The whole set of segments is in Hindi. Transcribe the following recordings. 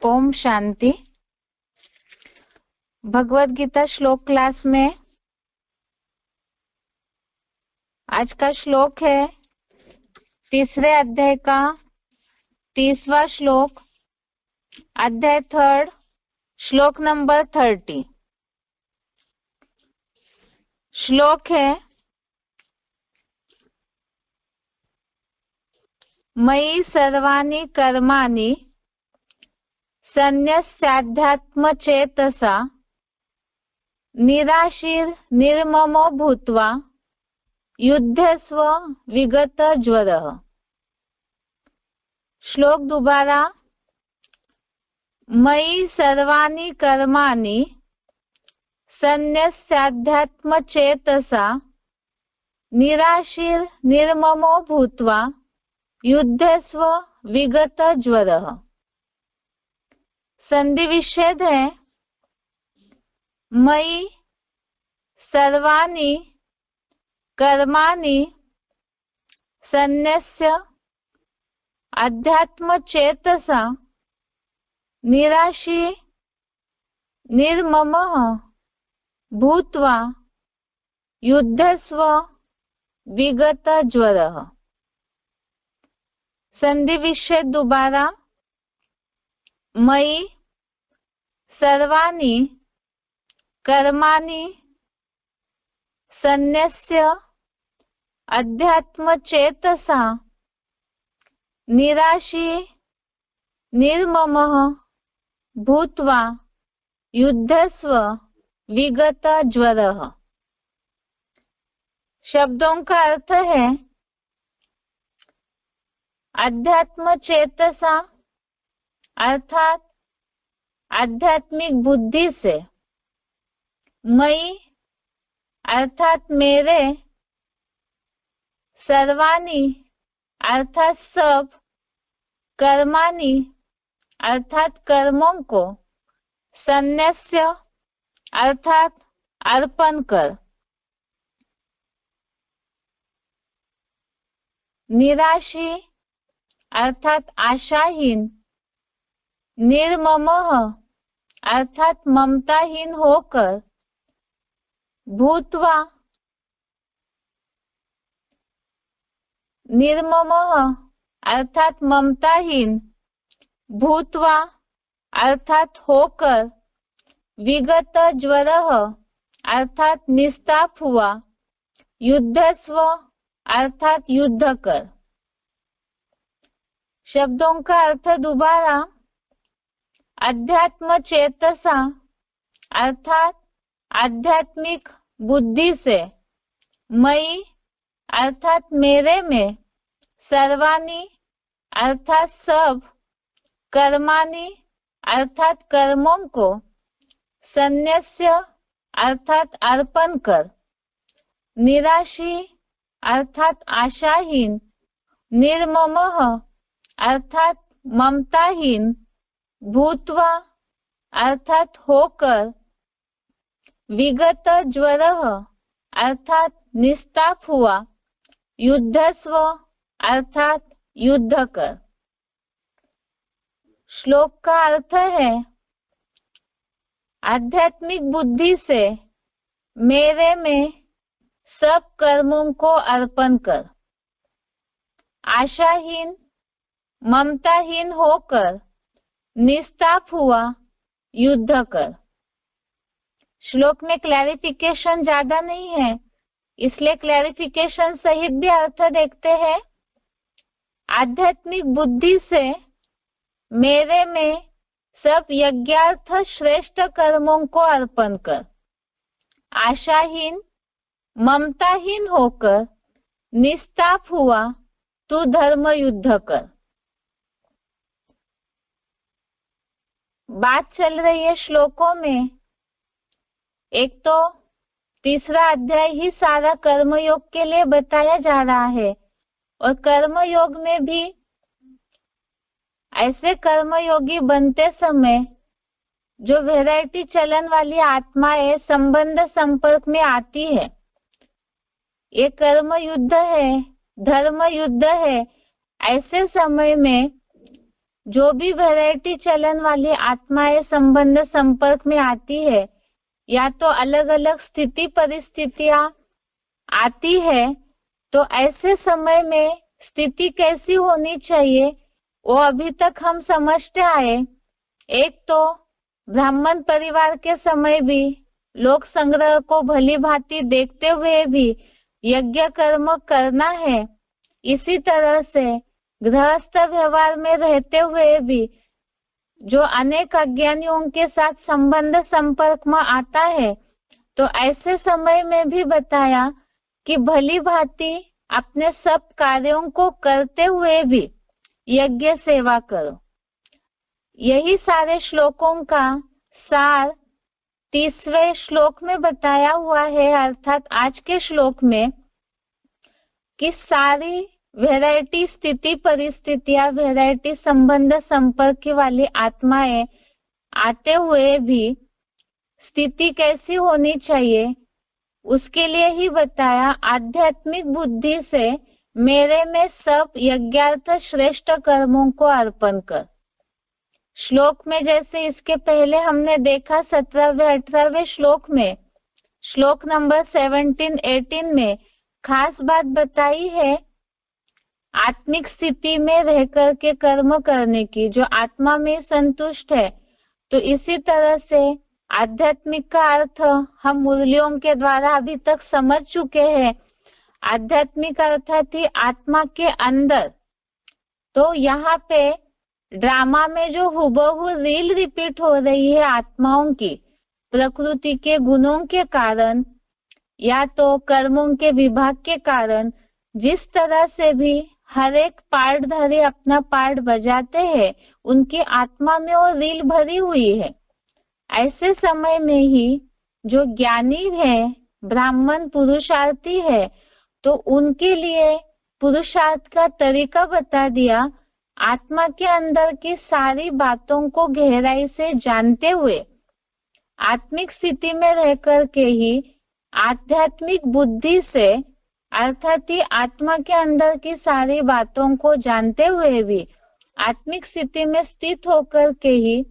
ओम शांति। भगवत गीता श्लोक क्लास में आज का श्लोक है तीसरे अध्याय का 30वां श्लोक, अध्याय 3, श्लोक नंबर 30। श्लोक है मयि सर्वाणि कर्माणि सन्न्यस्याध्यात्मचेतसा निराशीर निर्ममो भूत्वा युध्यस्व विगत ज्वरः। श्लोक दोबारा। मयि सर्वाणि कर्माणि सन्न्यस्याध्यात्मचेतसा निराशीर निर्ममो भूत्वा युध्यस्व विगत ज्वरः। संधि विच्छेद है मयि सर्वाणि कर्माणि सन्न्यस्य अध्यात्म चेतसा निराशी निर्ममः भूत्वा युध्यस्व विगत ज्वरः। संधि विच्छेद दोबारा। मयि सर्वाणि कर्माणि सन्न्यस्य अध्यात्म चेतसा निराशी निर्ममः भूत्वा युध्यस्व विगत ज्वरः। शब्दों का अर्थ है अध्यात्म चेतसा अर्थात आध्यात्मिक बुद्धि से, मयि अर्थात मेरे, सर्वाणि अर्थात सब, कर्माणि अर्थात कर्मों को, सन्न्यस्य अर्थात अर्पण कर, निराशी अर्थात आशाहीन, निर्ममः अर्थात ममताहीन होकर, भूत्वा निर्ममः अर्थात ममताहीन, भूत्वा अर्थात होकर, विगत ज्वरः अर्थात निस्ताप हुआ, युद्धस्व अर्थात युद्ध कर। शब्दों का अर्थ दोबारा। अध्यात्म चेतसा अर्थात आध्यात्मिक बुद्धि से, मयि अर्थात मेरे में, सर्वाणि अर्थात सब, कर्माणि अर्थात कर्मों को, सन्न्यस्य अर्थात अर्पण कर, निराशी अर्थात आशाहीन, निर्ममः अर्थात ममताहीन, भूत्वा अर्थात होकर, विगत ज्वरः अर्थात निस्ताप हुआ, युद्धस्व अर्थात युद्ध कर। श्लोक का अर्थ है आध्यात्मिक बुद्धि से मेरे में सब कर्मों को अर्पण कर, आशाहीन ममताहीन होकर निस्ताप हुआ, युद्ध कर। श्लोक में क्लैरिफिकेशन ज्यादा नहीं है, इसलिए क्लैरिफिकेशन सहित भी अर्थ देखते हैं। आध्यात्मिक बुद्धि से मेरे में सब यज्ञार्थ श्रेष्ठ कर्मों को अर्पण कर, आशाहीन ममताहीन होकर निस्ताप हुआ, तू धर्म युद्ध कर। बात चल रही है श्लोकों में, एक तो तीसरा अध्याय ही सारा कर्मयोग के लिए बताया जा रहा है, और कर्मयोग में भी ऐसे कर्मयोगी बनते समय जो वैरायटी चलन वाली आत्माएं संबंध संपर्क में आती है। ये कर्म युद्ध है, धर्म युद्ध है। ऐसे समय में जो भी वैरायटी चलन वाली आत्माएं संबंध संपर्क में आती है, या तो अलग अलग स्थिति परिस्थितियां आती है, तो ऐसे समय में स्थिति कैसी होनी चाहिए वो अभी तक हम समझते आए। एक तो ब्राह्मण परिवार के समय भी लोक संग्रह को भली भांति देखते हुए भी यज्ञ कर्म करना है। इसी तरह से गृहस्थ व्यवहार में रहते हुए भी जो अनेक अज्ञानियों के साथ संबंध संपर्क में आता है, तो ऐसे समय में भी बताया कि भली भांति अपने सब कार्यों को करते हुए भी यज्ञ सेवा करो। यही सारे श्लोकों का सार 30वें श्लोक में बताया हुआ है, अर्थात आज के श्लोक में, कि सारी वैरायटी स्थिति परिस्थितियां, वैरायटी संबंध संपर्क वाली आत्माएं आते हुए भी स्थिति कैसी होनी चाहिए, उसके लिए ही बताया। आध्यात्मिक बुद्धि से मेरे में सब यज्ञार्थ श्रेष्ठ कर्मों को अर्पण कर। श्लोक में जैसे इसके पहले हमने देखा 17वें 18वें श्लोक में, श्लोक नंबर 17-18 में खास बात बताई है आत्मिक स्थिति में रह करके कर्म करने की, जो आत्मा में संतुष्ट है। तो इसी तरह से आध्यात्मिक का अर्थ हम मुरलियों के द्वारा अभी तक समझ चुके हैं। आध्यात्मिक अर्थात ही आत्मा के अंदर। तो यहाँ पे ड्रामा में जो हुबहू रील रिपीट हो रही है आत्माओं की, प्रकृति के गुणों के कारण या तो कर्मों के विभाग के कारण, जिस तरह से भी हर एक पार्टधारी अपना पार्ट बजाते हैं, उनकी आत्मा में वो रील भरी हुई है। ऐसे समय में ही जो ज्ञानी है, ब्राह्मण पुरुषार्थी है, तो उनके लिए पुरुषार्थ का तरीका बता दिया। आत्मा के अंदर की सारी बातों को गहराई से जानते हुए आत्मिक स्थिति में रह करके ही आध्यात्मिक बुद्धि से, अर्थात ही आत्मा के अंदर की सारी बातों को जानते हुए भी आत्मिक स्थिति में स्थित होकर के ही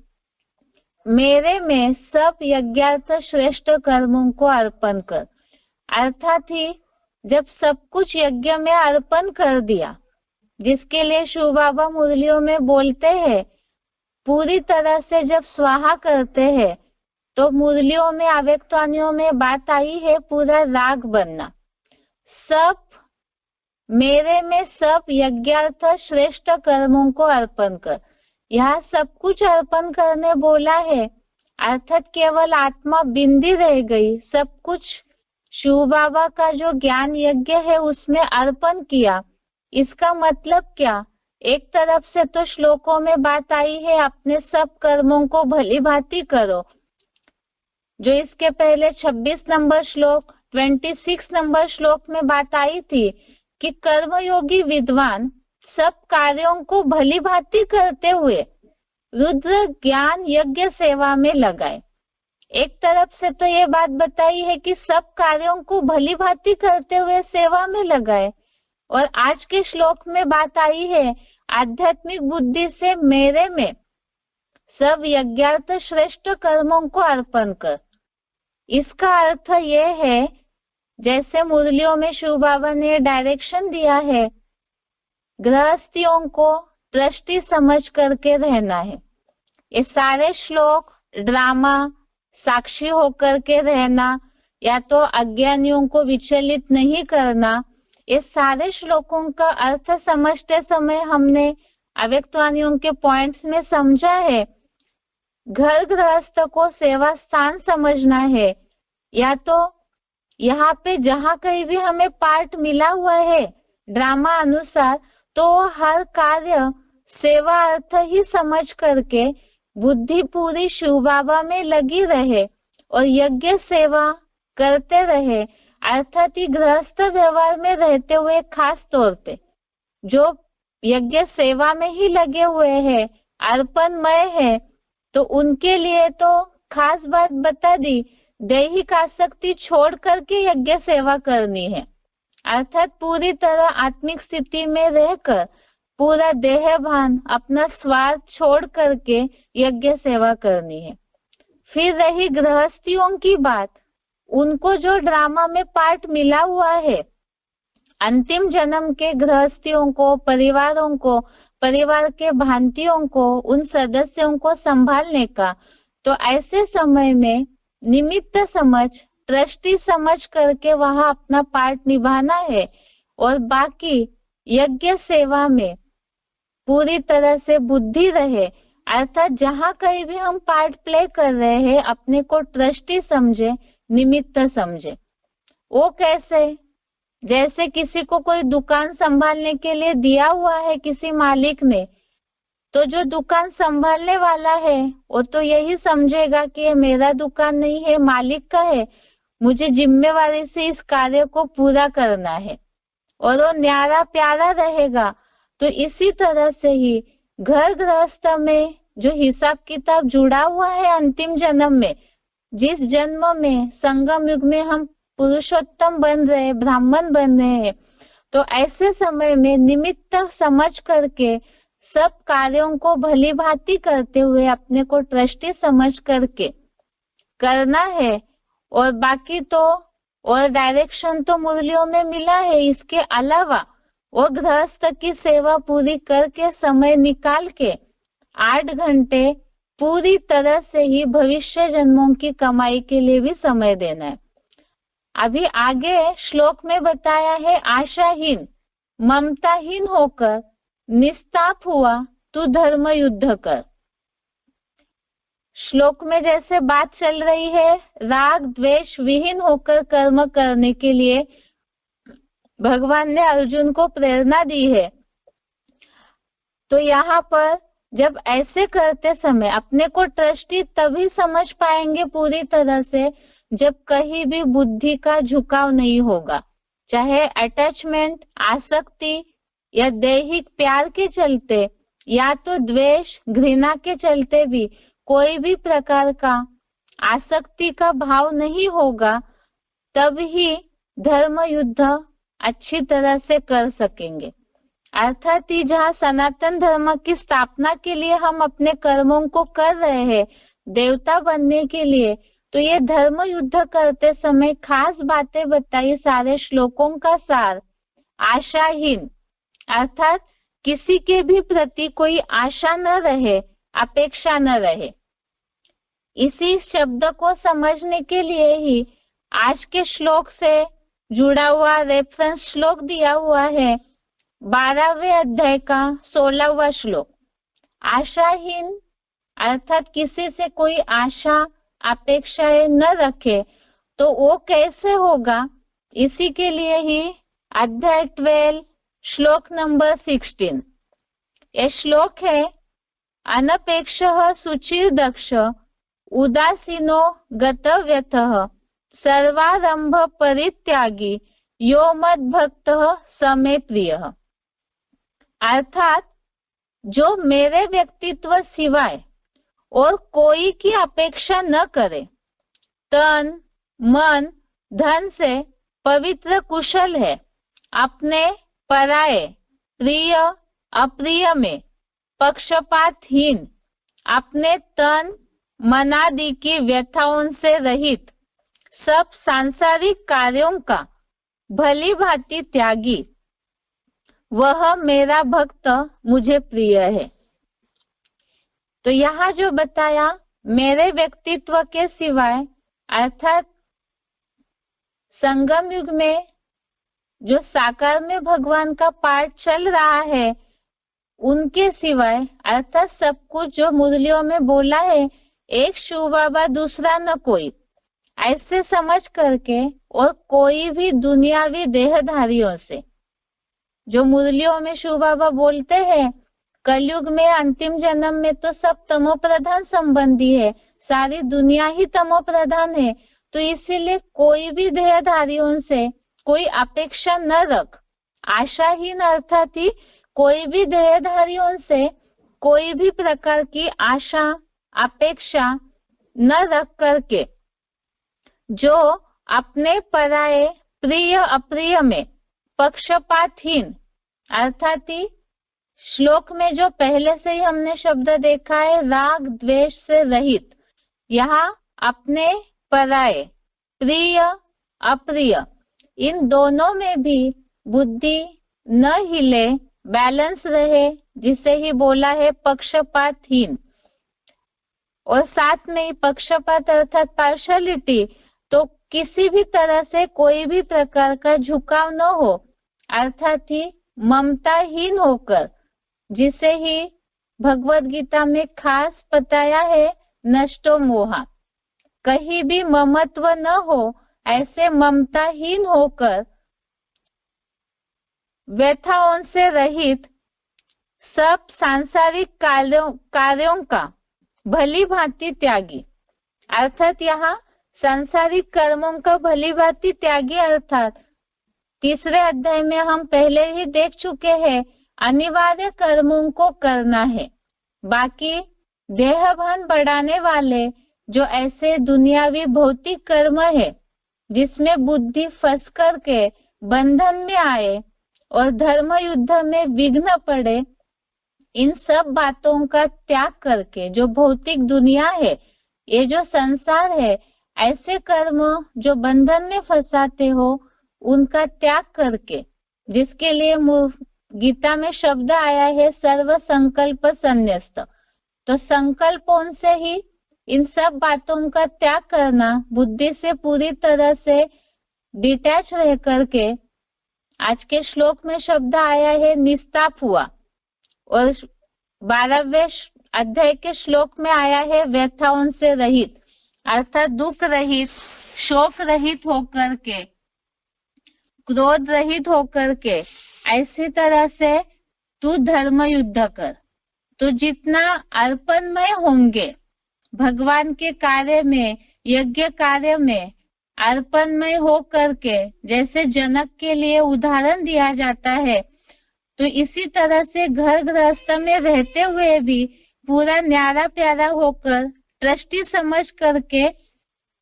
मेरे में सब यज्ञार्थ श्रेष्ठ कर्मों को अर्पण कर। अर्थात ही जब सब कुछ यज्ञ में अर्पण कर दिया, जिसके लिए शिव बाबा मुरलियों में बोलते हैं, पूरी तरह से जब स्वाहा करते हैं, तो मुरलियों में अव्यक्तवाणियों में बात आई है पूरा राग बनना। सब मेरे में सब यज्ञार्थ श्रेष्ठ कर्मों को अर्पण कर। यहाँ सब कुछ अर्पण करने बोला है, अर्थात केवल आत्मा बिंदी रह गई, सब कुछ शिव बाबा का जो ज्ञान यज्ञ है उसमें अर्पण किया। इसका मतलब क्या? एक तरफ से तो श्लोकों में बात आई है अपने सब कर्मों को भली भांति करो, जो इसके पहले 26 नंबर श्लोक 26 नंबर श्लोक में बात आई थी कि कर्मयोगी विद्वान सब कार्यों को भली भांति करते हुए रुद्र ज्ञान यज्ञ सेवा में लगाए। एक तरफ से तो ये बात बताई है कि सब कार्यों को भली भांति करते हुए सेवा में लगाए, और आज के श्लोक में बात आई है आध्यात्मिक बुद्धि से मेरे में सब यज्ञार्थ श्रेष्ठ कर्मों को अर्पण कर। इसका अर्थ ये है, जैसे मुरलियों में शिव बाबा ने डायरेक्शन दिया है, गृहस्थियों को दृष्टि समझ करके रहना है। ये सारे श्लोक ड्रामा साक्षी होकर के रहना, या तो अज्ञानियों को विचलित नहीं करना, ये सारे श्लोकों का अर्थ समझते समय हमने अव्यक्तवाणियों के पॉइंट्स में समझा है। घर गृहस्थ को सेवा स्थान समझना है, या तो यहाँ पे जहाँ कहीं भी हमें पार्ट मिला हुआ है ड्रामा अनुसार, तो हर कार्य सेवा अर्थ ही समझ करके बुद्धि पूरी शिव बाबा में लगी रहे और यज्ञ सेवा करते रहे। अर्थात ही गृहस्थ व्यवहार में रहते हुए खास तौर पे जो यज्ञ सेवा में ही लगे हुए हैं, अर्पणमय है, तो उनके लिए तो खास बात बता दी, दैहिक आसक्ति छोड़ करके यज्ञ सेवा करनी है। अर्थात पूरी तरह आत्मिक स्थिति में रहकर पूरा देह भान, अपना स्वार्थ छोड़ करके यज्ञ सेवा करनी है। फिर रही गृहस्थियों की बात, उनको जो ड्रामा में पार्ट मिला हुआ है, अंतिम जन्म के गृहस्थियों को, परिवारों को, परिवार के भांतियों को, उन सदस्यों को संभालने का, तो ऐसे समय में निमित्त समझ, ट्रस्टी समझ करके वहां अपना पार्ट निभाना है। और बाकी यज्ञ सेवा में पूरी तरह से बुद्धि रहे, अर्थात जहां कहीं भी हम पार्ट प्ले कर रहे हैं अपने को ट्रस्टी समझे, निमित्त समझे। वो कैसे? जैसे किसी को कोई दुकान संभालने के लिए दिया हुआ है किसी मालिक ने, तो जो दुकान संभालने वाला है वो तो यही समझेगा कि ये मेरा दुकान नहीं है, मालिक का है, मुझे जिम्मेवारी से इस कार्य को पूरा करना है, और वो न्यारा प्यारा रहेगा। तो इसी तरह से ही घर गृहस्थ में जो हिसाब किताब जुड़ा हुआ है अंतिम जन्म में, जिस जन्म में संगम युग में हम पुरुषोत्तम बन रहे, ब्राह्मण बन रहे हैं, तो ऐसे समय में निमित्त समझ करके सब कार्यों को भली भांति करते हुए अपने को ट्रस्टी समझ करके करना है। और बाकी तो और डायरेक्शन तो मुरलियों में मिला है। इसके अलावा वो गृहस्थ की सेवा पूरी करके समय निकाल के 8 घंटे पूरी तरह से ही भविष्य जन्मों की कमाई के लिए भी समय देना है। अभी आगे श्लोक में बताया है, आशाहीन ममताहीन होकर निस्ताप हुआ तू धर्म युद्ध कर। श्लोक में जैसे बात चल रही है, राग द्वेष विहीन होकर कर्म करने के लिए भगवान ने अर्जुन को प्रेरणा दी है। तो यहाँ पर जब ऐसे करते समय अपने को ट्रस्टी तभी समझ पाएंगे पूरी तरह से जब कहीं भी बुद्धि का झुकाव नहीं होगा, चाहे अटैचमेंट, आसक्ति या दैहिक प्यार के चलते या तो द्वेष, घृणा के चलते भी कोई भी प्रकार का आसक्ति का भाव नहीं होगा, तब ही धर्म युद्ध अच्छी तरह से कर सकेंगे। अर्थात ही जहाँ सनातन धर्म की स्थापना के लिए हम अपने कर्मों को कर रहे हैं, देवता बनने के लिए, तो ये धर्म युद्ध करते समय खास बातें बताई सारे श्लोकों का सार। आशाहीन अर्थात किसी के भी प्रति कोई आशा न रहे, अपेक्षा न रहे। इसी शब्द को समझने के लिए ही आज के श्लोक से जुड़ा हुआ रेफरेंस श्लोक दिया हुआ है, 12वें अध्याय का 16वां श्लोक। आशाहीन अर्थात किसी से कोई आशा अपेक्षाएं न रखे, तो वो कैसे होगा? इसी के लिए ही अध्याय 12 श्लोक नंबर 16 ये श्लोक है, अनपेक्षः सुचिर दक्ष उदासीनो गतव्यथः सर्वारंभ परित्यागी यो मद्भक्तः स मे प्रियः। अर्थात जो मेरे व्यक्तित्व सिवाय और कोई की अपेक्षा न करे, तन मन धन से पवित्र कुशल है, अपने पराये प्रिय अप्रिय में पक्षपातहीन, अपने तन मनादि की व्यथाओं से रहित, सब सांसारिक कार्यों का भली भांति त्यागी, वह मेरा भक्त मुझे प्रिय है। तो यहाँ जो बताया, मेरे व्यक्तित्व के सिवाय अर्थात संगम युग में जो साकार में भगवान का पाठ चल रहा है, उनके सिवाय अर्थात सब कुछ जो मुरलियों में बोला है, एक शिव बाबा दूसरा न कोई, ऐसे समझ करके, और कोई भी दुनियावी देहधारियों से, जो मुरलियों में शिव बाबा बोलते हैं कलयुग में अंतिम जन्म में तो सब तमो प्रधान संबंधी है, सारी दुनिया ही तमो प्रधान है, तो इसीलिए कोई भी देहधारियों से कोई अपेक्षा न रख। आशाहीन अर्थात ही कोई भी देहधारियों से कोई भी प्रकार की आशा अपेक्षा न रख करके, जो अपने पराये प्रिय अप्रिय में पक्षपातहीन अर्थात ही श्लोक में जो पहले से ही हमने शब्द देखा है राग द्वेष से रहित, यहाँ अपने पराये, प्रिय अप्रिय, इन दोनों में भी बुद्धि न हिले, बैलेंस रहे, जिसे ही बोला है पक्षपातहीन। और साथ में ही पक्षपात अर्थात पार्शलिटी, तो किसी भी तरह से कोई भी प्रकार का झुकाव न हो, अर्थात ही ममताहीन होकर, जिसे ही भगवत गीता में खास बताया है नष्टो मोहा, कहीं भी ममत्व न हो, ऐसे ममताहीन होकर व्यथाओं से रहित सब सांसारिक कार्यों का भली भांति त्यागी, अर्थात यहाँ सांसारिक कर्मों का भली भांति त्यागी, अर्थात तीसरे अध्याय में हम पहले ही देख चुके हैं अनिवार्य कर्मों को करना है। बाकी देहभान बढ़ाने वाले जो ऐसे दुनियावी भौतिक कर्म है जिसमें बुद्धि फंस करके बंधन में आए और धर्म युद्ध में विघ्न पड़े, इन सब बातों का त्याग करके, जो भौतिक दुनिया है, ये जो संसार है, ऐसे कर्म जो बंधन में फंसाते हो, उनका त्याग करके, जिसके लिए गीता में शब्द आया है सर्व संकल्प संन्यस्त, तो संकल्पों से ही इन सब बातों का त्याग करना, बुद्धि से पूरी तरह से डिटैच रह करके, आज के श्लोक में शब्द आया है निस्ताप हुआ, और 12वें अध्याय के श्लोक में आया है व्यथाओं से रहित, अर्थात दुख रहित, शोक रहित होकर के, क्रोध रहित होकर के, ऐसी तरह से तू धर्म युद्ध कर। तो जितना अर्पणमय होंगे भगवान के कार्य में, यज्ञ कार्य में अर्पणमय हो करके, जैसे जनक के लिए उदाहरण दिया जाता है, तो इसी तरह से घर गृहस्थ में रहते हुए भी पूरा न्यारा प्यारा होकर ट्रस्टी समझ करके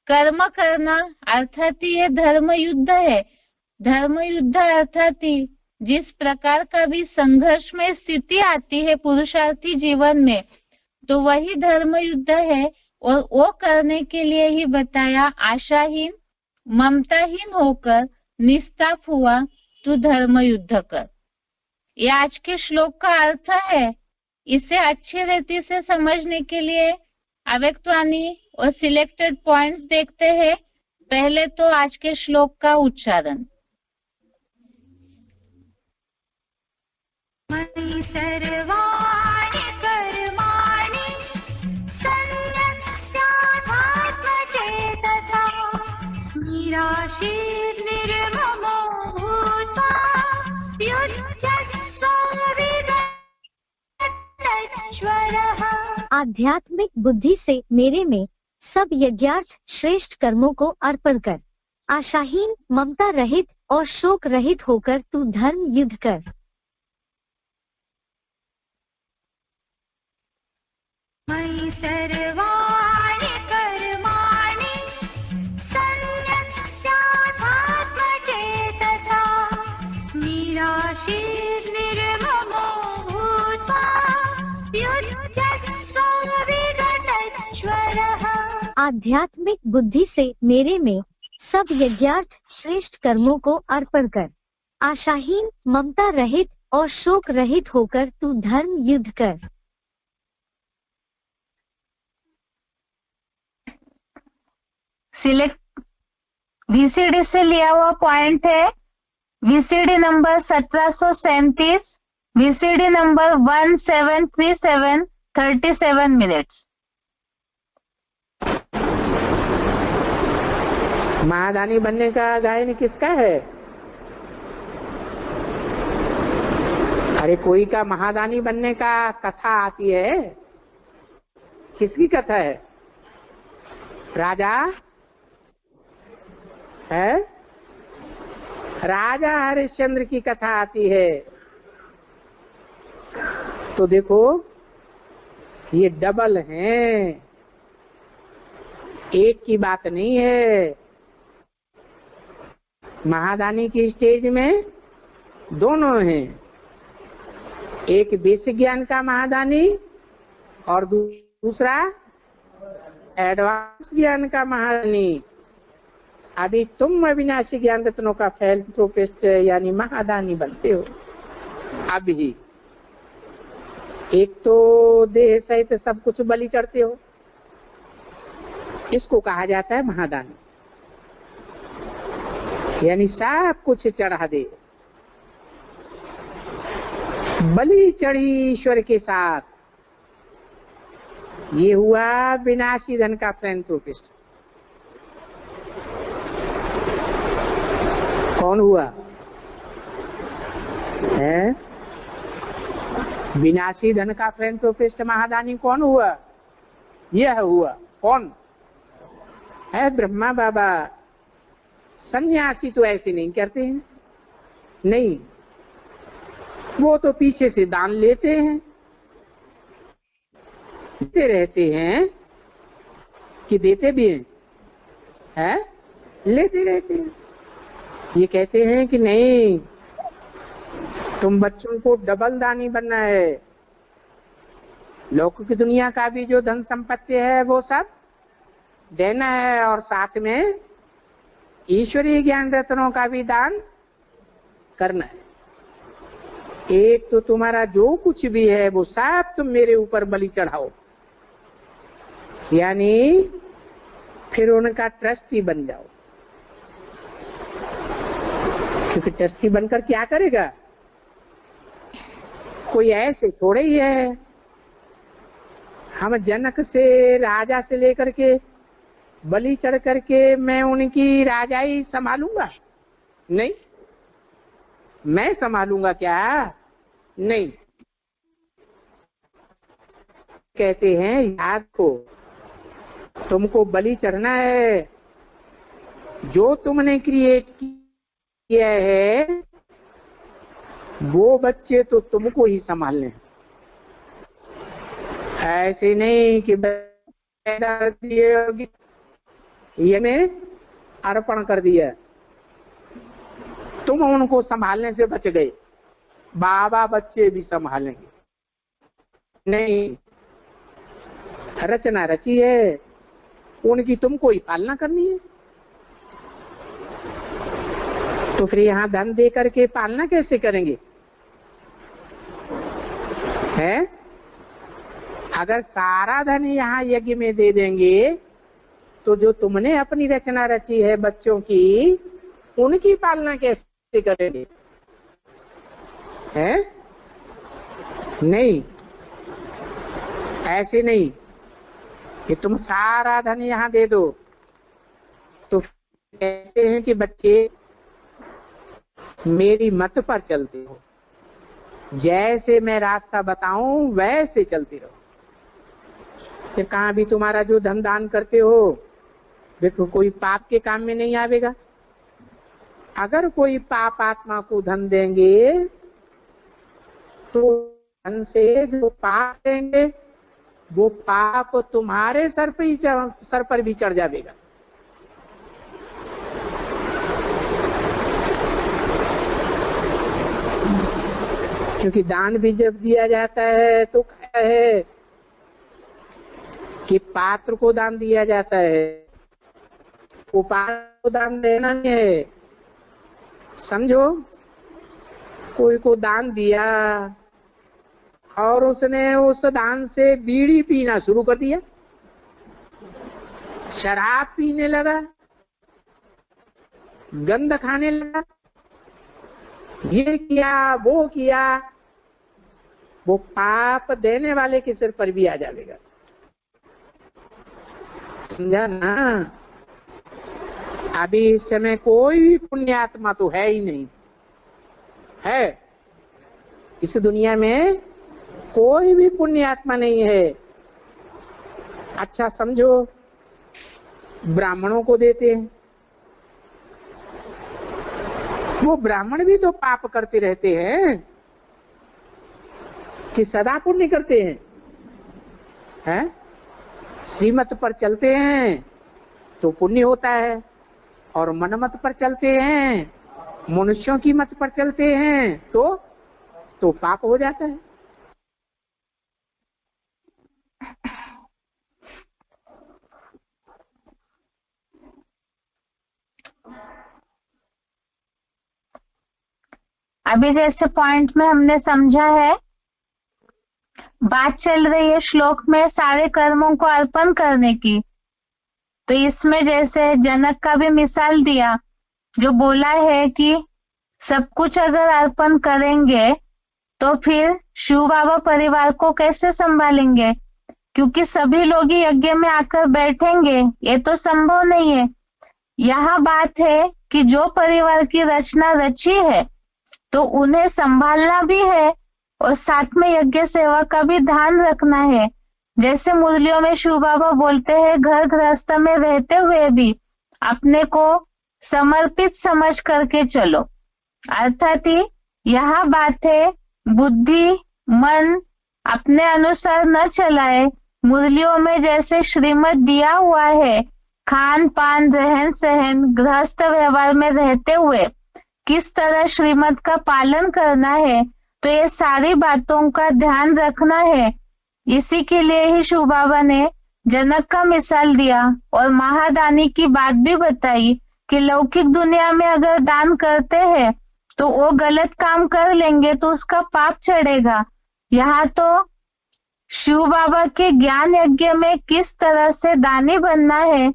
कर्म करना, अर्थात ये धर्म युद्ध है। धर्म युद्ध अर्थात जिस प्रकार का भी संघर्ष में स्थिति आती है पुरुषार्थी जीवन में, तो वही धर्म युद्ध है, और वो करने के लिए ही बताया आशाहीन ममताहीन होकर निस्ताप हुआ तू धर्म युद्ध कर। ये आज के श्लोक का अर्थ है। इसे अच्छी रीति से समझने के लिए अव्यक्तवाणी और सिलेक्टेड पॉइंट्स देखते हैं। पहले तो आज के श्लोक का उच्चारण। मयि सर्वाणि कर्माणि सन्न्यस्यात्मचेतसा निराशीर्निर्ममो भूत्वा युध्यस्व विगतज्वरः। आध्यात्मिक बुद्धि से मेरे में सब यज्ञार्थ श्रेष्ठ कर्मों को अर्पण कर, आशाहीन ममता रहित और शोक रहित होकर तू धर्म युद्ध कर। मयि सर्वाणि कर्माणि सन्न्यस्यात्मचेतसा निराशीर्निर्ममो भूत्वा युध्यस्व विगतज्वरः। आध्यात्मिक बुद्धि से मेरे में सब यज्ञार्थ श्रेष्ठ कर्मों को अर्पण कर, आशाहीन ममता रहित और शोक रहित होकर तू धर्म युद्ध कर। सिलेक्ट वीसीडी से लिया हुआ पॉइंट है, VCD number 1737, VCD number 1737, 37 minutes. महादानी बनने का गायन किसका है? अरे कोई का महादानी बनने का कथा आती है, किसकी कथा है? राजा है, राजा हरिश्चंद्र की कथा आती है। तो देखो ये डबल हैं, एक की बात नहीं है। महादानी की स्टेज में दोनों हैं, एक बेसिक ज्ञान का महादानी और दूसरा एडवांस ज्ञान का महादानी। अभी तुम अविनाशी ज्ञान रत्नों का फिलैंथ्रोपिस्ट यानी महादानी बनते हो। अभी एक तो देह सहित सब कुछ बलि चढ़ते हो, इसको कहा जाता है महादानी, यानी सब कुछ चढ़ा दे, बलि चढ़ी ईश्वर के साथ। ये हुआ विनाशी धन का फिलैंथ्रोपिस्ट। कौन हुआ है? विनाशी धन का फिलैंथ्रोपिस्ट महादानी कौन हुआ? यह हुआ। कौन है? ब्रह्मा बाबा। सन्यासी तो ऐसे नहीं करते हैं, नहीं, वो तो पीछे से दान लेते हैं, देते रहते हैं कि देते भी हैं, लेते रहते हैं। ये कहते हैं कि नहीं, तुम बच्चों को डबल दानी बनना है। लौकिक दुनिया का भी जो धन संपत्ति है वो सब देना है, और साथ में ईश्वरीय ज्ञान रत्नों का भी दान करना है। एक तो तुम्हारा जो कुछ भी है वो सब तुम मेरे ऊपर बलि चढ़ाओ, यानी फिर उनका ट्रस्टी बन जाओ। क्योंकि ट्रस्टी बनकर क्या करेगा? कोई ऐसे थोड़े ही है हम जनक से, राजा से लेकर के बलि चढ़ करके मैं उनकी राजाई संभालूंगा? नहीं। मैं संभालूंगा क्या? नहीं। कहते हैं याद को, तुमको बलि चढ़ना है, जो तुमने क्रिएट किया है वो बच्चे तो तुमको ही संभालने हैं। ऐसे नहीं कि पैदा कर दिए, ये में अर्पण कर दिया, तुम उनको संभालने से बच गए, बाबा बच्चे भी संभालेंगे। नहीं, रचना रची है, उनकी तुमको ही पालना करनी है। तो फिर यहाँ धन दे करके पालना कैसे करेंगे? है? अगर सारा धन यहाँ यज्ञ में दे देंगे तो जो तुमने अपनी रचना रची है बच्चों की, उनकी पालना कैसे करेंगे? है? नहीं, ऐसे नहीं कि तुम सारा धन यहाँ दे दो। तो कहते हैं कि बच्चे मेरी मत पर चलते हो, जैसे मैं रास्ता बताऊं वैसे चलते रहो। फिर कहाँ भी तुम्हारा जो धन दान करते हो देखो कोई पाप के काम में नहीं आवेगा। अगर कोई पाप आत्मा को धन देंगे तो धन से जो पाप देंगे वो पाप तुम्हारे सर पर भी चढ़ जाएगा। क्योंकि दान भी जब दिया जाता है तो क्या है कि पात्र को दान दिया जाता है, वो पात्र को दान देना नहीं है। समझो, कोई को दान दिया और उसने उस दान से बीड़ी पीना शुरू कर दिया, शराब पीने लगा, गंध खाने लगा, ये किया वो किया, वो पाप देने वाले के सिर पर भी आ जाएगा। समझा ना? अभी इस समय कोई भी पुण्यात्मा तो है ही नहीं है, इस दुनिया में कोई भी पुण्यात्मा नहीं है। अच्छा समझो, ब्राह्मणों को देते हैं, वो ब्राह्मण भी तो पाप करते रहते हैं कि सदा पुण्य करते हैं? हैं? श्रीमत पर चलते हैं तो पुण्य होता है, और मनमत पर चलते हैं, मनुष्यों की मत पर चलते हैं तो पाप हो जाता है। अभी जैसे पॉइंट में हमने समझा है, बात चल रही है श्लोक में सारे कर्मों को अर्पण करने की। तो इसमें जैसे जनक का भी मिसाल दिया, जो बोला है कि सब कुछ अगर अर्पण करेंगे तो फिर शिव बाबा परिवार को कैसे संभालेंगे, क्योंकि सभी लोग ही यज्ञ में आकर बैठेंगे, ये तो संभव नहीं है। यहाँ बात है कि जो परिवार की रचना रची है तो उन्हें संभालना भी है और साथ में यज्ञ सेवा का भी ध्यान रखना है। जैसे मुरलियों में शिव बाबा बोलते हैं, घर गृहस्थ में रहते हुए भी अपने को समर्पित समझ करके चलो। अर्थात ही यह बात है, बुद्धि मन अपने अनुसार न चलाए। मुरलियों में जैसे श्रीमत दिया हुआ है, खान पान रहन सहन गृहस्थ व्यवहार में रहते हुए किस तरह श्रीमत का पालन करना है, तो ये सारी बातों का ध्यान रखना है। इसी के लिए ही शिव बाबा ने जनक का मिसाल दिया और महादानी की बात भी बताई कि लौकिक दुनिया में अगर दान करते हैं तो वो गलत काम कर लेंगे तो उसका पाप चढ़ेगा। यहाँ तो शिव बाबा के ज्ञान यज्ञ में किस तरह से दानी बनना है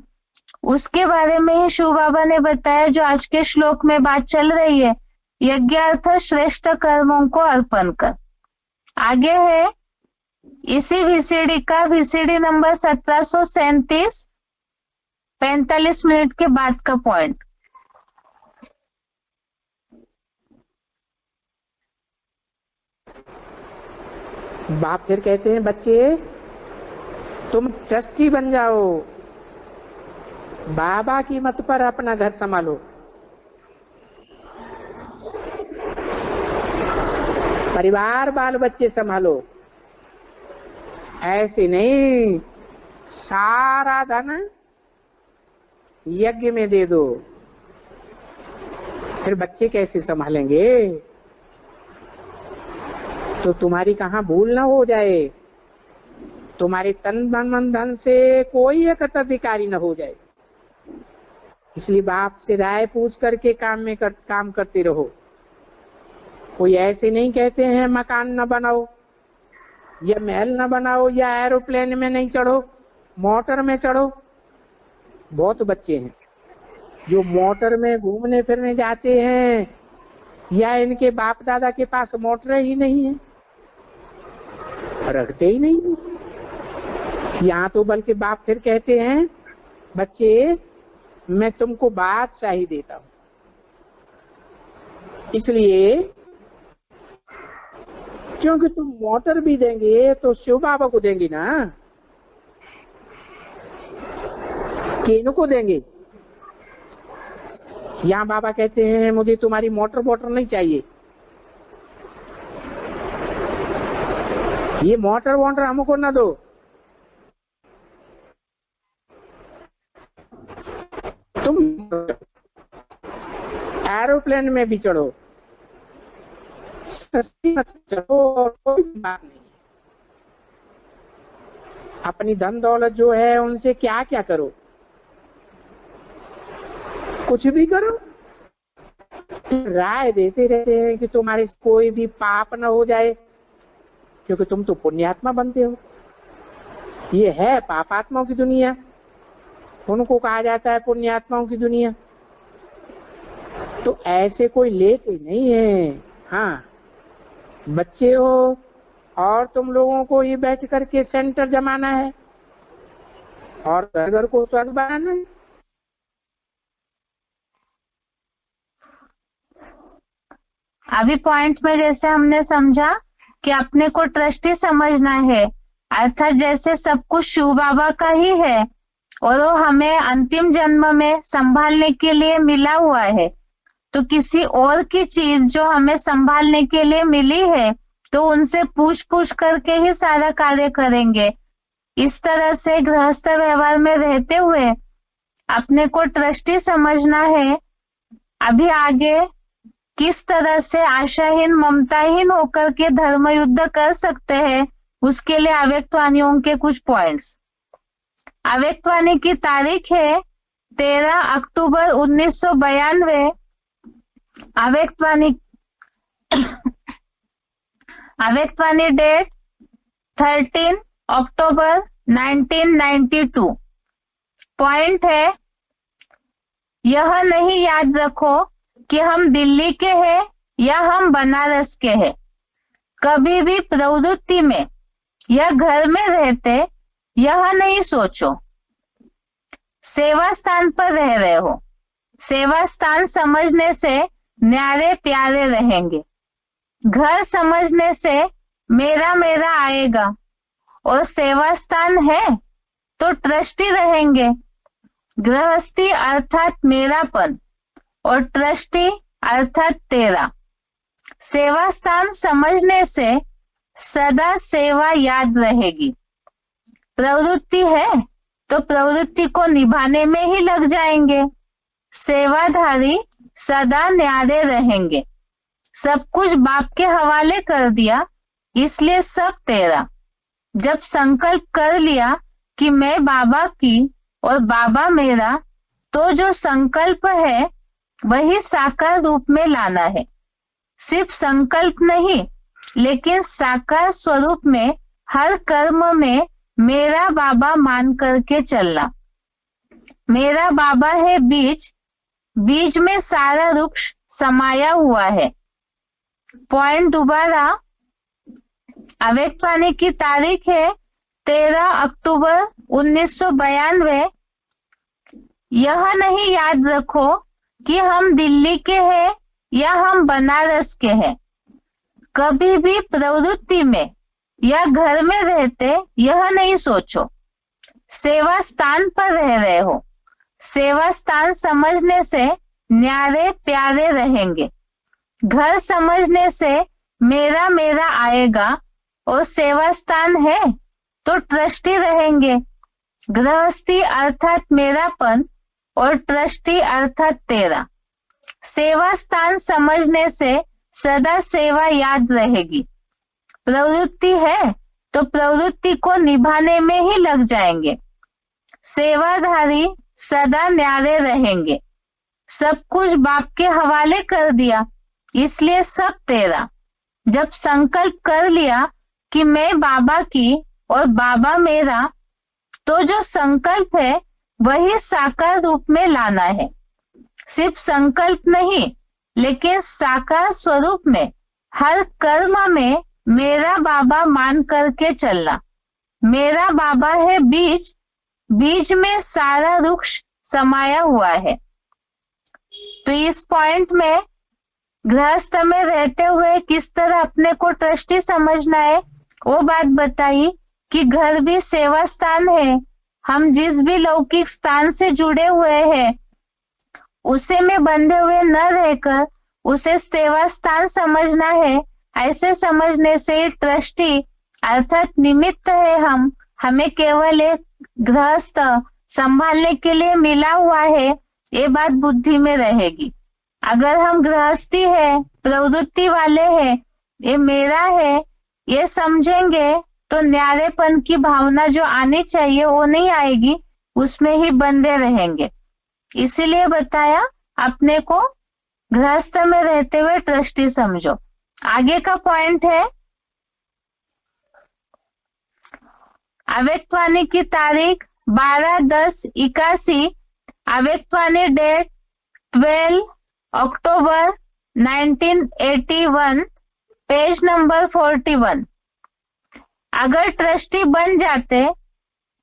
उसके बारे में ही शिव बाबा ने बताया, जो आज के श्लोक में बात चल रही है, यज्ञार्थ श्रेष्ठ कर्मों को अर्पण कर। आगे है इसी वीसीडी का वीसीडी नंबर 1737, 45 मिनट के बाद का पॉइंट। बाप फिर कहते हैं, बच्चे तुम ट्रस्टी बन जाओ, बाबा की मत पर अपना घर संभालो। परिवार बाल बच्चे संभालो, ऐसे नहीं सारा धन यज्ञ में दे दो, फिर बच्चे कैसे संभालेंगे? तो तुम्हारी कहाँ भूल ना हो जाए, तुम्हारे तन मन धन से कोई कर्तव्यकारी न हो जाए। इसलिए बाप से राय पूछ करके काम करते रहो। कोई ऐसे नहीं कहते हैं मकान न बनाओ या महल न बनाओ या एरोप्लेन में नहीं चढ़ो, मोटर में चढ़ो। बहुत बच्चे हैं जो मोटर में घूमने फिरने जाते हैं या इनके बाप दादा के पास मोटर ही नहीं है, रखते ही नहीं है। यहाँ तो बल्कि बाप फिर कहते हैं, बच्चे मैं तुमको बादशाही देता हूं, इसलिए क्योंकि तुम मोटर भी देंगे तो शिव बाबा को देंगे ना, कि इनको देंगे। यहाँ बाबा कहते हैं मुझे तुम्हारी मोटर वोटर नहीं चाहिए, ये मोटर वोटर हमको ना दो, तुम एरोप्लेन में भी चढ़ो, सस्ती मत चढ़ो और कोई बात नहीं। अपनी धन दौलत जो है उनसे क्या क्या करो, कुछ भी करो। राय देते रहते हैं कि तुम्हारे से कोई भी पाप न हो जाए, क्योंकि तुम तो पुण्यात्मा बनते हो। ये है पापात्माओं की दुनिया, उनको कहा जाता है पुण्यात्माओं की दुनिया। तो ऐसे कोई लेते नहीं है। हाँ, बच्चे हो और तुम लोगों को ये बैठ करके सेंटर जमाना है और घर घर को स्वर्ग बनाना है। अभी पॉइंट में जैसे हमने समझा कि अपने को ट्रस्टी समझना है, अर्थात जैसे सब कुछ शिव बाबा का ही है और वो हमें अंतिम जन्म में संभालने के लिए मिला हुआ है, तो किसी और की चीज जो हमें संभालने के लिए मिली है तो उनसे पूछ करके ही सारा कार्य करेंगे। इस तरह से गृहस्थ व्यवहार में रहते हुए अपने को ट्रस्टी समझना है। अभी आगे किस तरह से आशाहीन ममताहीन होकर के धर्म युद्ध कर सकते हैं, उसके लिए अव्यक्तवाणियों के कुछ पॉइंट्स। अव्यक्तवाणी की तारीख है 13 अक्टूबर 1992। अव्यक्तवाणी अव्यक्तवाणी डेट 13 अक्टूबर 1992। पॉइंट है, यह नहीं याद रखो कि हम दिल्ली के हैं या हम बनारस के हैं। कभी भी प्रवृत्ति में या घर में रहते यह नहीं सोचो। सेवा स्थान पर रह रहे हो। सेवा स्थान समझने से न्यारे प्यारे रहेंगे। घर समझने से मेरा मेरा आएगा, और सेवा स्थान है तो ट्रस्टी रहेंगे। गृहस्थी अर्थात मेरापन और ट्रस्टी अर्थात तेरा। सेवा स्थान समझने से सदा सेवा याद रहेगी। प्रवृत्ति है तो प्रवृत्ति को निभाने में ही लग जाएंगे। सेवाधारी सदा न्यारे रहेंगे। सब कुछ बाप के हवाले कर दिया, इसलिए सब तेरा। जब संकल्प कर लिया कि मैं बाबा की और बाबा मेरा, तो जो संकल्प है वही साकार रूप में लाना है। सिर्फ संकल्प नहीं, लेकिन साकार स्वरूप में हर कर्म में मेरा बाबा मान करके चलना। मेरा बाबा है बीज, बीज में सारा वृक्ष समाया हुआ है। पॉइंट दोबारा, अव्यक्तवाणी की तारीख है 13 अक्टूबर 1992। यह नहीं याद रखो कि हम दिल्ली के हैं या हम बनारस के हैं। कभी भी प्रवृत्ति में या घर में रहते यह नहीं सोचो। सेवा स्थान पर रह रहे हो। सेवा स्थान समझने से न्यारे प्यारे रहेंगे। घर समझने से मेरा मेरा आएगा, और सेवा स्थान है तो ट्रस्टी रहेंगे। गृहस्थी अर्थात मेरापन और ट्रस्टी अर्थात तेरा। सेवा स्थान समझने से सदा सेवा याद रहेगी। प्रवृत्ति है तो प्रवृत्ति को निभाने में ही लग जाएंगे। सेवाधारी सदा न्यारे रहेंगे। सब कुछ बाप के हवाले कर दिया, इसलिए सब तेरा। जब संकल्प कर लिया कि मैं बाबा की और बाबा मेरा, तो जो संकल्प है वही साकार रूप में लाना है। सिर्फ संकल्प नहीं, लेकिन साकार स्वरूप में हर कर्म में मेरा बाबा मान करके चलना। मेरा बाबा है बीज, बीज में सारा वृक्ष समाया हुआ है। तो इस पॉइंट में गृहस्थ में रहते हुए किस तरह अपने को ट्रस्टी समझना है वो बात बताई कि घर भी सेवा स्थान है। हम जिस भी लौकिक स्थान से जुड़े हुए हैं उसे में बंधे हुए न रहकर उसे सेवा स्थान समझना है। ऐसे समझने से ट्रस्टी अर्थात निमित्त है हम, हमें केवल एक गृहस्थ संभालने के लिए मिला हुआ है, ये बात बुद्धि में रहेगी। अगर हम गृहस्थी है, प्रवृत्ति वाले हैं, ये मेरा है, ये समझेंगे तो न्यारेपन की भावना जो आनी चाहिए वो नहीं आएगी, उसमें ही बंधे रहेंगे। इसीलिए बताया अपने को गृहस्थ में रहते हुए ट्रस्टी समझो। आगे का पॉइंट है अव्यक्तवाणी की तारीख 12/10/81। अव्यक्तवाणी डेट 12 अक्टूबर 1981, पेज नंबर 41। अगर ट्रस्टी बन जाते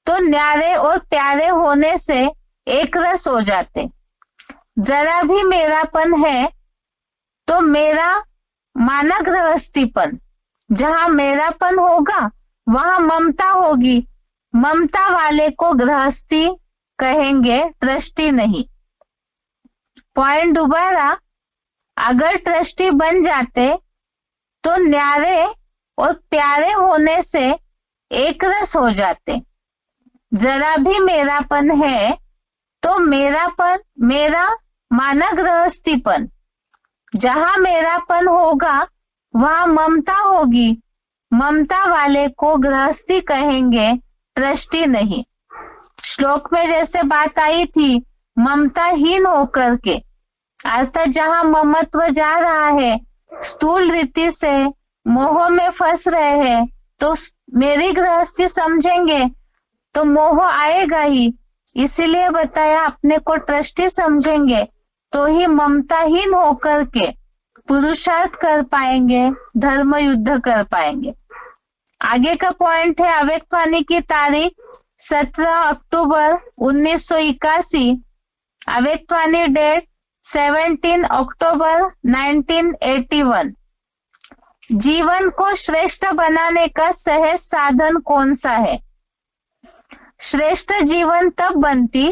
तो न्यारे और प्यारे होने से एक रस हो जाते। जरा भी मेरापन है तो मेरा माना गृहस्थीपन। जहां मेरापन होगा वहां ममता होगी। ममता वाले को गृहस्थी कहेंगे, ट्रस्टी नहीं। पॉइंट दोबारा, अगर ट्रस्टी बन जाते तो न्यारे और प्यारे होने से एक रस हो जाते। जरा भी मेरापन है तो मेरापन मेरा माना गृहस्थीपन। जहां मेरापन होगा वहां ममता होगी। ममता वाले को गृहस्थी कहेंगे, ट्रस्टी नहीं। श्लोक में जैसे बात आई थी ममताहीन होकर के, अर्थात जहां ममत्व जा रहा है स्थूल रीति से मोह में फंस रहे हैं तो मेरी गृहस्थी समझेंगे तो मोह आएगा ही। इसीलिए बताया अपने को ट्रस्टी समझेंगे तो ही ममताहीन होकर के पुरुषार्थ कर पाएंगे, धर्म युद्ध कर पाएंगे। आगे का पॉइंट है अव्यक्तवाणी की तारीख 17 अक्टूबर 1981, अव्यक्तवाणी डेट 17 अक्टूबर 1981। जीवन को श्रेष्ठ बनाने का सहज साधन कौन सा है? श्रेष्ठ जीवन तब बनती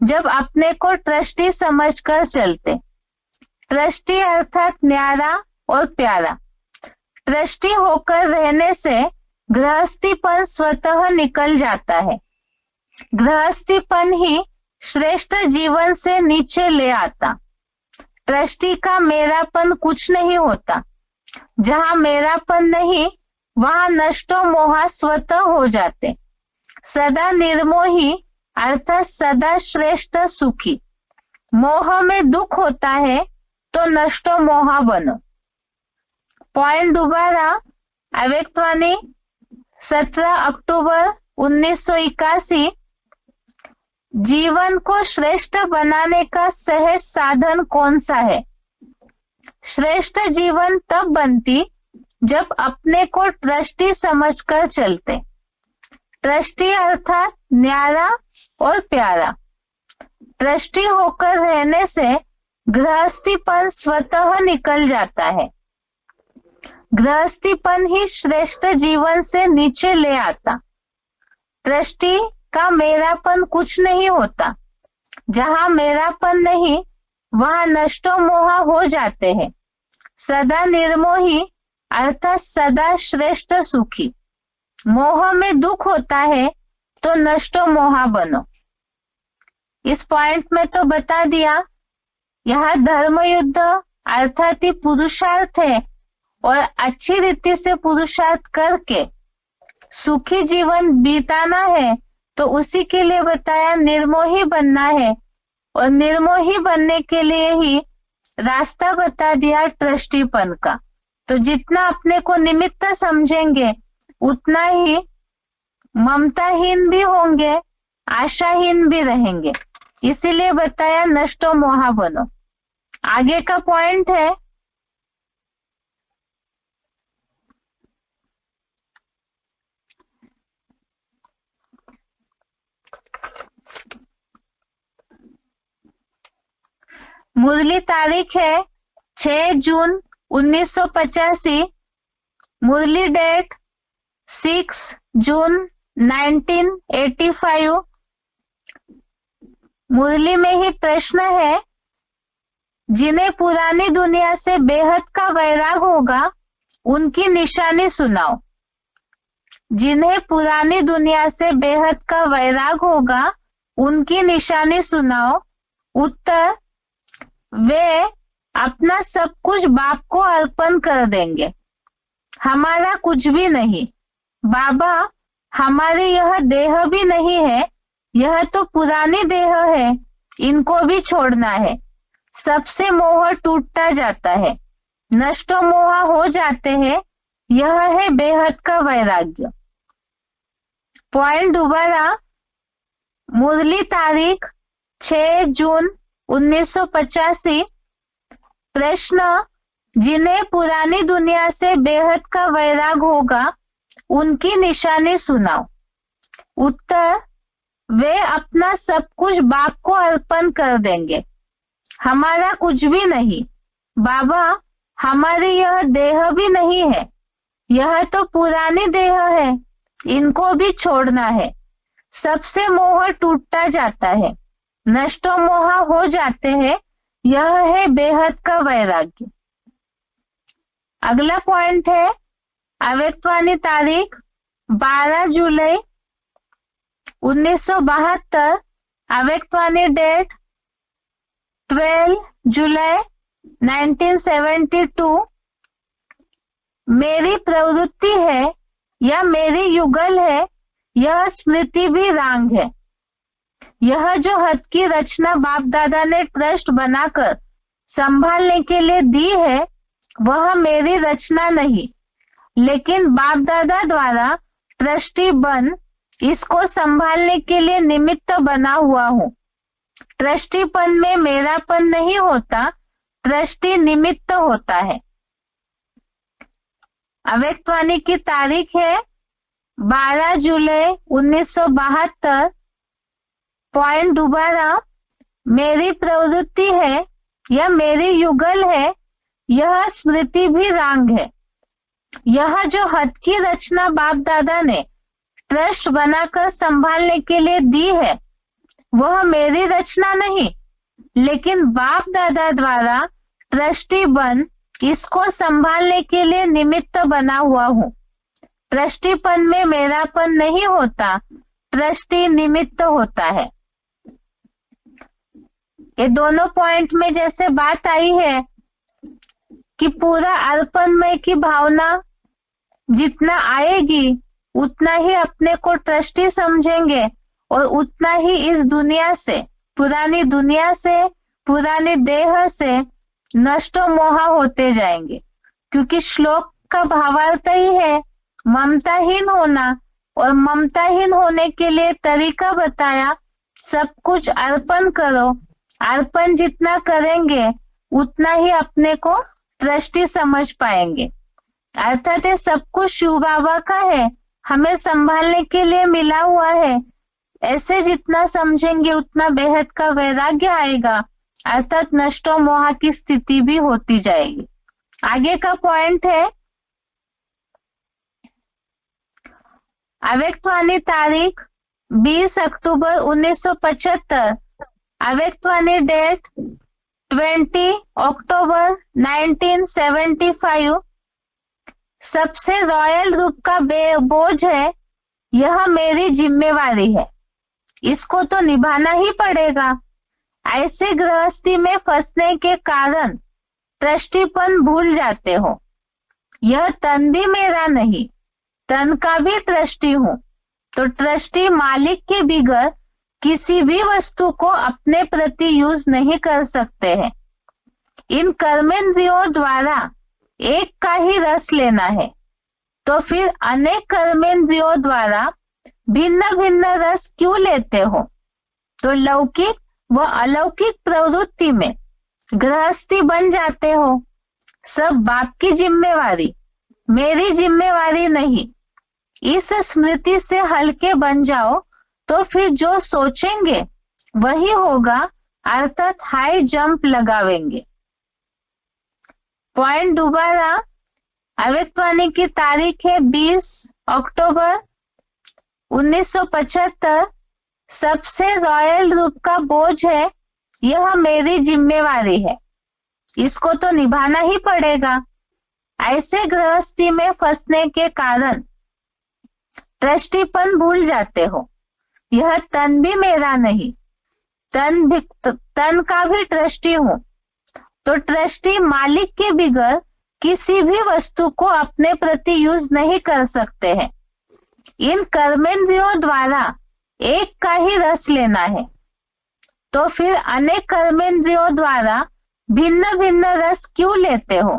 जब अपने को ट्रस्टी समझकर चलते। ट्रस्टी अर्थात न्यारा और प्यारा। ट्रस्टी होकर रहने से गृहस्थीपन स्वतः निकल जाता है। गृहस्थीपन ही श्रेष्ठ जीवन से नीचे ले आता। ट्रस्टी का मेरापन कुछ नहीं होता। जहां मेरापन नहीं वहां नष्टो मोहा स्वतः हो जाते। सदा निर्मोही अर्थात सदा श्रेष्ठ सुखी। मोह में दुख होता है तो नष्टो मोहा बनो। पॉइंट दोबारा, अव्यक्तवाणी 17 अक्टूबर 1981। जीवन को श्रेष्ठ बनाने का सहज साधन कौन सा है? श्रेष्ठ जीवन तब बनती जब अपने को ट्रस्टी समझकर चलते। ट्रस्टी अर्थात न्यारा और प्यारा। ट्रस्टी होकर रहने से गृहस्थीपन स्वतः निकल जाता है। गृहस्थीपन ही श्रेष्ठ जीवन से नीचे ले आता। ट्रस्टी का मेरापन कुछ नहीं होता। जहां मेरापन नहीं वहां नष्टो मोहा हो जाते हैं। सदा निर्मोही अर्थात सदा श्रेष्ठ सुखी। मोह में दुख होता है तो नष्टो मोहा बनो। इस पॉइंट में तो बता दिया, यह धर्म युद्ध अर्थात ही पुरुषार्थ है और अच्छी रीति से पुरुषार्थ करके सुखी जीवन बिताना है। तो उसी के लिए बताया निर्मोही बनना है और निर्मोही बनने के लिए ही रास्ता बता दिया ट्रस्टीपन का। तो जितना अपने को निमित्त समझेंगे उतना ही ममताहीन भी होंगे, आशाहीन भी रहेंगे। इसीलिए बताया नष्टो मोहा बनो। आगे का पॉइंट है मुरली तारीख है 6 जून 1985, मुरली डेट 6 जून 1985। मुरली में ही प्रश्न है, जिन्हें पुरानी दुनिया से बेहद का वैराग होगा उनकी निशानी सुनाओ। जिन्हें पुरानी दुनिया से बेहद का वैराग होगा उनकी निशानी सुनाओ। उत्तर, वे अपना सब कुछ बाप को अर्पण कर देंगे। हमारा कुछ भी नहीं। बाबा, हमारी यह देह भी नहीं है, यह तो पुरानी देह है, इनको भी छोड़ना है। सबसे मोह टूटता जाता है, नष्टो मोह हो जाते हैं। यह है बेहद का वैराग्य। पॉइंट दोबारा, मुरली तारीख 6 जून 1985। प्रश्न, जिन्हें पुरानी दुनिया से बेहद का वैराग होगा उनकी निशानी सुनाओ। उत्तर, वे अपना सब कुछ बाप को अर्पण कर देंगे। हमारा कुछ भी नहीं। बाबा, हमारी यह देह भी नहीं है, यह तो पुरानी देह है, इनको भी छोड़ना है। सबसे मोह टूटता जाता है, नष्टो मोह हो जाते हैं। यह है बेहद का वैराग्य। अगला पॉइंट है अव्यक्तवाणी तारीख 12 जुलाई 1972, अव्यक्तवाणी डेट 12 जुलाई 1972। मेरी प्रवृत्ति है या मेरी युगल है, यह स्मृति भी रांग है। यह जो हद की रचना बाप दादा ने ट्रस्ट बनाकर संभालने के लिए दी है वह मेरी रचना नहीं, लेकिन बाप दादा द्वारा ट्रस्टी बन इसको संभालने के लिए निमित्त बना हुआ हूँ। ट्रस्टीपन में मेरापन नहीं होता, ट्रस्टी निमित्त होता है। अव्यक्तवाणी की तारीख है 12 जुलाई 1972। पॉइंट दोबारा, मेरी प्रवृत्ति है या मेरी युगल है, यह स्मृति भी रांग है। यह जो हद की रचना बाप दादा ने ट्रस्ट बनाकर संभालने के लिए दी है, वह मेरी रचना नहीं, लेकिन बाप दादा द्वारा ट्रस्टी बन इसको संभालने के लिए निमित्त बना हुआ हूँ। ट्रस्टीपन में मेरापन नहीं होता, ट्रस्टी निमित्त होता है। ये दोनों पॉइंट में जैसे बात आई है कि पूरा अर्पणमय की भावना जितना आएगी उतना ही अपने को ट्रस्टी समझेंगे और उतना ही इस दुनिया से, पुरानी दुनिया से, पुरानी देह से नष्टो मोहा होते जाएंगे। क्योंकि श्लोक का भावार्थ ही है ममताहीन होना, और ममताहीन होने के लिए तरीका बताया, सब कुछ अर्पण करो। अर्पण जितना करेंगे उतना ही अपने को ट्रस्टी समझ पाएंगे। अर्थात ये सब कुछ शिव बाबा का है, हमें संभालने के लिए मिला हुआ है। ऐसे जितना समझेंगे उतना बेहद का वैराग्य आएगा, अर्थात नष्टो मोहा की स्थिति भी होती जाएगी। आगे का पॉइंट है अव्यक्तवाणी तारीख 20 अक्टूबर 1975। अव्यक्तवाणी डेट 20 अक्टूबर 1975। सबसे रॉयल रूप का बोझ है, यह मेरी जिम्मेवारी है, इसको तो निभाना ही पड़ेगा। ऐसे गृहस्थी में फंसने के कारण ट्रस्टीपन भूल जाते हो। यह तन भी मेरा नहीं, तन का भी ट्रस्टी हूँ, तो ट्रस्टी मालिक के बिगैर किसी भी वस्तु को अपने प्रति यूज नहीं कर सकते हैं। इन कर्मेंद्रियों द्वारा एक का ही रस लेना है, तो फिर अनेक कर्मेंद्रियों द्वारा भिन्न भिन्न रस क्यों लेते हो? तो लौकिक व अलौकिक प्रवृत्ति में गृहस्थी बन जाते हो। सब बाप की जिम्मेवारी, मेरी जिम्मेवारी नहीं। इस स्मृति से हल्के बन जाओ तो फिर जो सोचेंगे वही होगा, अर्थात हाई जंप लगावेंगे। पॉइंट दोबारा, अव्यक्तवाणी की तारीख है 20 अक्टूबर 1975। सबसे रॉयल रूप का बोझ है, यह मेरी जिम्मेवारी है, इसको तो निभाना ही पड़ेगा। ऐसे गृहस्थी में फंसने के कारण ट्रस्टीपन भूल जाते हो। यह तन भी मेरा नहीं, तन का भी ट्रस्टी हूँ, तो ट्रस्टी मालिक के बिगैर किसी भी वस्तु को अपने प्रति यूज नहीं कर सकते हैं। इन कर्मेंद्रियों द्वारा एक का ही रस लेना है, तो फिर अनेक कर्मेंद्रियों द्वारा भिन्न भिन्न रस क्यों लेते हो?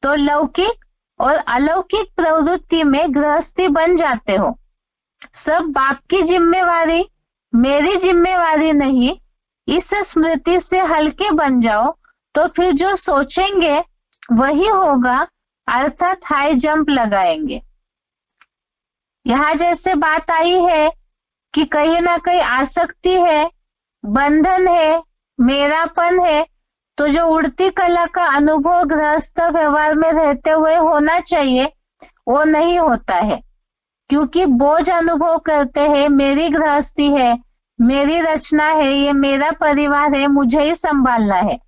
तो लौकिक और अलौकिक प्रवृत्ति में गृहस्थी बन जाते हो। सब बाप की जिम्मेवारी, मेरी जिम्मेवारी नहीं। इस स्मृति से हल्के बन जाओ तो फिर जो सोचेंगे वही होगा, अर्थात हाई जंप लगाएंगे। यहाँ जैसे बात आई है कि कहीं ना कहीं आसक्ति है, बंधन है, मेरापन है, तो जो उड़ती कला का अनुभव गृहस्थ व्यवहार में रहते हुए होना चाहिए वो नहीं होता है, क्योंकि बोझ अनुभव करते हैं, मेरी गृहस्थी है, मेरी रचना है, ये मेरा परिवार है, मुझे ही संभालना है।